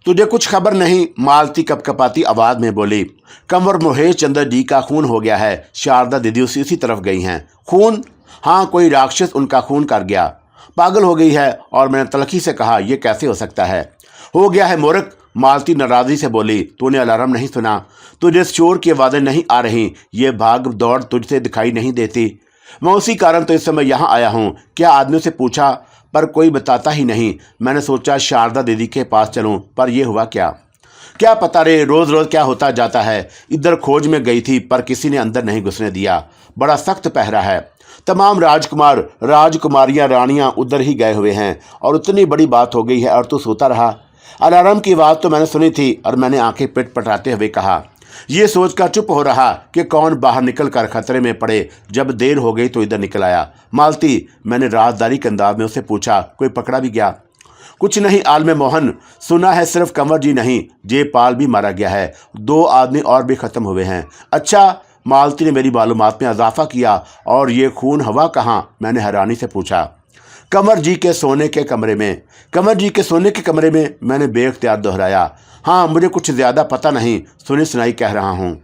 तुझे कुछ खबर नहीं? मालती कपकपाती आवाज़ में बोली। कंवर महेश चंद्र जी का खून हो गया है। शारदा दीदी उसी तरफ गई हैं। खून? हाँ, कोई राक्षस उनका खून कर गया। पागल हो गई है। और मैंने तलखी से कहा, यह कैसे हो सकता है? हो गया है मूर्ख, मालती नाराज़गी से बोली। तूने अलार्म नहीं सुना? तुझे शोर की आवाज़ें नहीं आ रही? ये भाग दौड़ तुझसे दिखाई नहीं देती? मैं उसी कारण तो इस समय यहाँ आया हूँ। क्या आदमियों से पूछा पर कोई बताता ही नहीं। मैंने सोचा शारदा दीदी के पास चलूँ, पर यह हुआ क्या? क्या पता रे, रोज़ रोज़ क्या होता जाता है। इधर खोज में गई थी पर किसी ने अंदर नहीं घुसने दिया। बड़ा सख्त पहरा है। तमाम राजकुमार राजकुमारियाँ रानियाँ उधर ही गए हुए हैं और उतनी बड़ी बात हो गई है और तू सोता रहा। अलार्म की आवाज़ तो मैंने सुनी थी और मैंने आंखें पिट पटाते हुए कहा। ये सोचकर चुप हो रहा कि कौन बाहर निकल कर खतरे में पड़े। जब देर हो गई तो इधर निकल आया। मालती, मैंने राजदारी के अंदाज में उससे पूछा, कोई पकड़ा भी गया? कुछ नहीं आलमे मोहन, सुना है सिर्फ कंवर जी नहीं, जयपाल भी मारा गया है। 2 आदमी और भी ख़त्म हुए हैं। अच्छा, मालती ने मेरी मालूमात में इजाफा किया। और ये खून हवा कहाँ? मैंने हैरानी से पूछा। कंवर जी के सोने के कमरे में। कंवर जी के सोने के कमरे में? मैंने बेख्तियार दोहराया। हाँ, मुझे कुछ ज़्यादा पता नहीं, सुनी सुनाई कह रहा हूँ।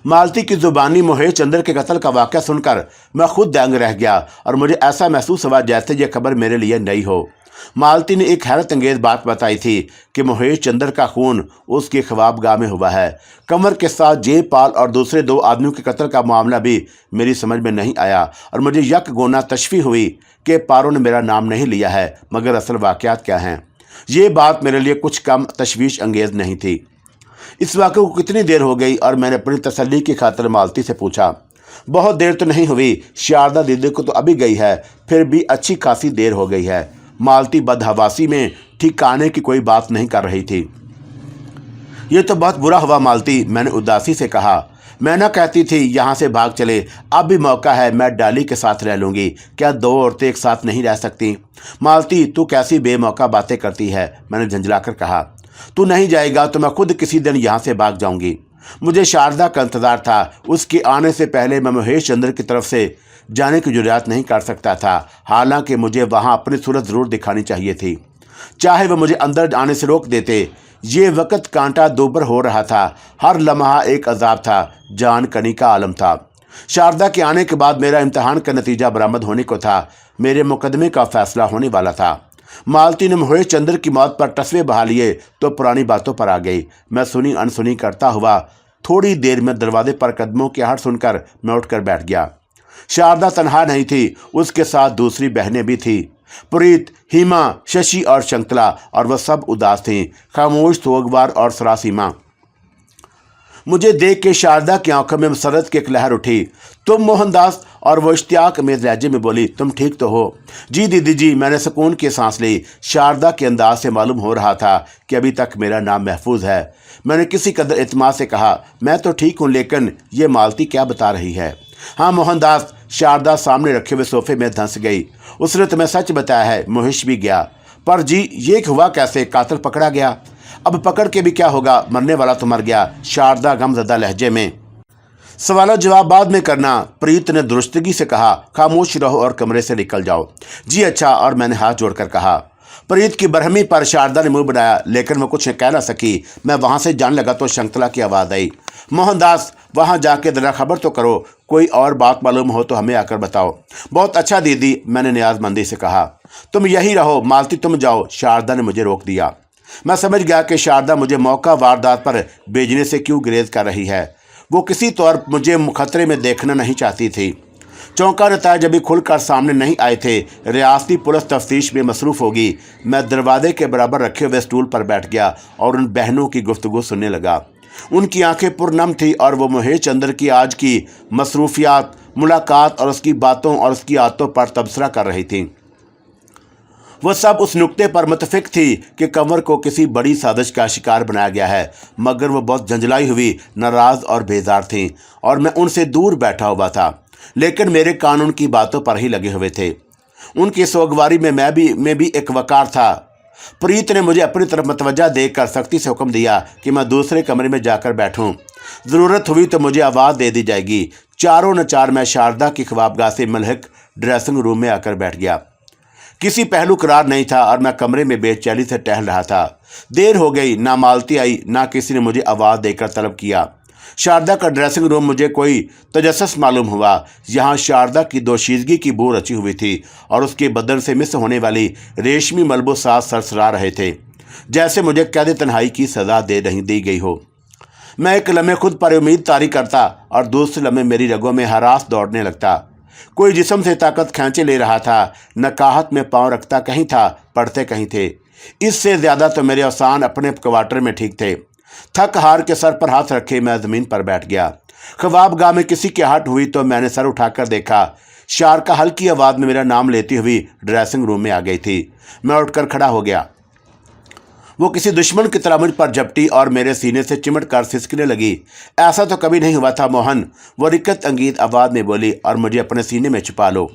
मालती की जुबानी महेश चंद्र के कत्ल का वाक़या सुनकर मैं खुद दंग रह गया और मुझे ऐसा महसूस हुआ जैसे ये खबर मेरे लिए नई हो। मालती ने एक हैरत अंगेज़ बात बताई थी कि महेश चंद्र का खून उसके ख्वाबगाह में हुआ है। कंवर के साथ जयपाल और दूसरे 2 आदमियों के कत्ल का मामला भी मेरी समझ में नहीं आया और मुझे यक गोना तशफ़ी हुई कि पारों ने मेरा नाम नहीं लिया है, मगर असल वाक़यात क्या हैं। ये बात मेरे लिए कुछ कम तशवीश अंगेज़ नहीं थी। इस वाक़े को कितनी देर हो गई? और मैंने अपनी तसल्ली की खातिर मालती से पूछा। बहुत देर तो नहीं हुई, शारदा दीदी को तो अभी गई है, फिर भी अच्छी खासी देर हो गई है। मालती बदहवासी में ठिकाने की कोई बात नहीं कर रही थी। ये तो बहुत बुरा हुआ मालती, मैंने उदासी से कहा। मैं ना कहती थी यहाँ से भाग चले, अब भी मौका है, मैं डाली के साथ रह लूँगी। क्या 2 औरतें एक साथ नहीं रह सकती? मालती, तू कैसी बेमौका बातें करती है, मैंने झंझलाकर कहा। तू नहीं जाएगा तो मैं खुद किसी दिन यहाँ से भाग जाऊँगी। मुझे शारदा का इंतज़ार था। उसके आने से पहले मैं महेश चंद्र की तरफ से जाने की जुर्रात नहीं कर सकता था। हालांकि मुझे वहाँ अपनी सूरत ज़रूर दिखानी चाहिए थी, चाहे वह मुझे अंदर आने से रोक देते। ये वक्त कांटा दोबर हो रहा था। हर लम्हा एक अजाब था। जान कनी का आलम था। शारदा के आने के बाद मेरा इम्तहान का नतीजा बरामद होने को था। मेरे मुकदमे का फैसला होने वाला था। मालती ने महेश चंद्र की मौत पर तस्वे बहा लिए तो पुरानी बातों पर आ गई। मैं सुनी अनसुनी करता हुआ थोड़ी देर में दरवाजे पर कदमों की आहट सुनकर मैं उठकर बैठ गया। शारदा तनहा नहीं थी, उसके साथ दूसरी बहनें भी थीं। प्रीत, हिमा, शशि और शंतला, और वह सब उदास थीं, खामोश, सोगवार और सरासीमा। मुझे देख के शारदा की आंखों में मसरत की एक लहर उठी। तुम मोहनदास? और वो इश्तियाक में लहजे में बोली, तुम ठीक तो हो? जी दीदी जी, मैंने सुकून की सांस ली। शारदा के अंदाज से मालूम हो रहा था कि अभी तक मेरा नाम महफूज है। मैंने किसी कदर इत्मीनान से कहा, मैं तो ठीक हूँ, लेकिन ये मालती क्या बता रही है? हाँ मोहनदास, शारदा सामने रखे हुए सोफे में धंस गई। उसने तुम्हें सच बताया है, महेश भी गया। पर जी ये हुआ कैसे? कातिल पकड़ा गया? अब पकड़ के भी क्या होगा, मरने वाला तो मर गया। शारदा गमज़दा लहजे में। सवाल जवाब बाद में करना, प्रीत ने दुरुस्तगी से कहा। खामोश रहो और कमरे से निकल जाओ। जी अच्छा। और मैंने हाथ जोड़कर कहा। प्रीत की बरहमी पर शारदा ने मुंह बनाया, लेकिन वो कुछ कह ना सकी। मैं वहां से जाने लगा तो शंतला की आवाज़ आई, मोहनदास वहां जाके जरा खबर तो करो, कोई और बात मालूम हो तो हमें आकर बताओ। बहुत अच्छा दीदी, मैंने नियाजमंदी से कहा। तुम यही रहो, मालती तुम जाओ, शारदा ने मुझे रोक दिया। मैं समझ गया कि शारदा मुझे मौका वारदात पर भेजने से क्यों गुरेज कर रही है। वो किसी तौर मुझे खतरे में देखना नहीं चाहती थी। चौंका नताज अभी खुलकर सामने नहीं आए थे। रियासती पुलिस तफ्तीश में मसरूफ़ होगी। मैं दरवाजे के बराबर रखे हुए स्टूल पर बैठ गया और उन बहनों की गुफ्तगू सुनने लगा। उनकी आंखें पुरनम थी और वो महेश चंद्र की आज की मसरूफियात, मुलाकात और उसकी बातों और उसकी आदतों पर तबसरा कर रही थीं। वह सब उस नुक्ते पर मुतफिक थी कि कंवर को किसी बड़ी साजिश का शिकार बनाया गया है, मगर वह बहुत झंझलाई हुई, नाराज़ और बेजार थीं और मैं उनसे दूर बैठा हुआ था, लेकिन मेरे कान उनकी बातों पर ही लगे हुए थे। उनकी सोगवारी में मैं भी एक वकार था। प्रीत ने मुझे अपनी तरफ मतवज्जा देकर सख्ती से हुक्म दिया कि मैं दूसरे कमरे में जाकर बैठूं। ज़रूरत हुई तो मुझे आवाज़ दे दी जाएगी। चारों न चार मैं शारदा की ख्वाबगाह से मलहक ड्रेसिंग रूम में आकर बैठ गया। किसी पहलू करार नहीं था और मैं कमरे में बेचैनी से टहल रहा था। देर हो गई, ना मालती आई, ना किसी ने मुझे आवाज़ देकर तलब किया। शारदा का ड्रेसिंग रूम मुझे कोई तजस्सुस मालूम हुआ। यहाँ शारदा की दोशीदगी की बू रची हुई थी और उसके बदन से मिस होने वाली रेशमी मलबूसात सरसरा रहे थे, जैसे मुझे कैद तन्हाई की सज़ा दी गई हो। मैं एक लम्हे खुद पर उम्मीद तारी करता और दूसरे लम्हे मेरी रगों में हरास दौड़ने लगता। कोई जिस्म से ताकत खींचे ले रहा था। नकाहत में पाँव रखता कहीं था, पढ़ते कहीं थे। इससे ज़्यादा तो मेरे अवसान अपने क्वार्टर में ठीक थे। थक हार के सर पर हाथ रखे मैं ज़मीन पर बैठ गया। ख्वाबगाह में किसी की आहट हुई तो मैंने सर उठाकर देखा। शारका हल्की आवाज़ में मेरा नाम लेती हुई ड्रेसिंग रूम में आ गई थी। मैं उठकर खड़ा हो गया। वो किसी दुश्मन की तरह मुझ पर झपटी और मेरे सीने से चिमट कर सिसकने लगी। ऐसा तो कभी नहीं हुआ था मोहन, वो रिक्कत अंगीज आवाज़ में बोली, और मुझे अपने सीने में छुपा लो।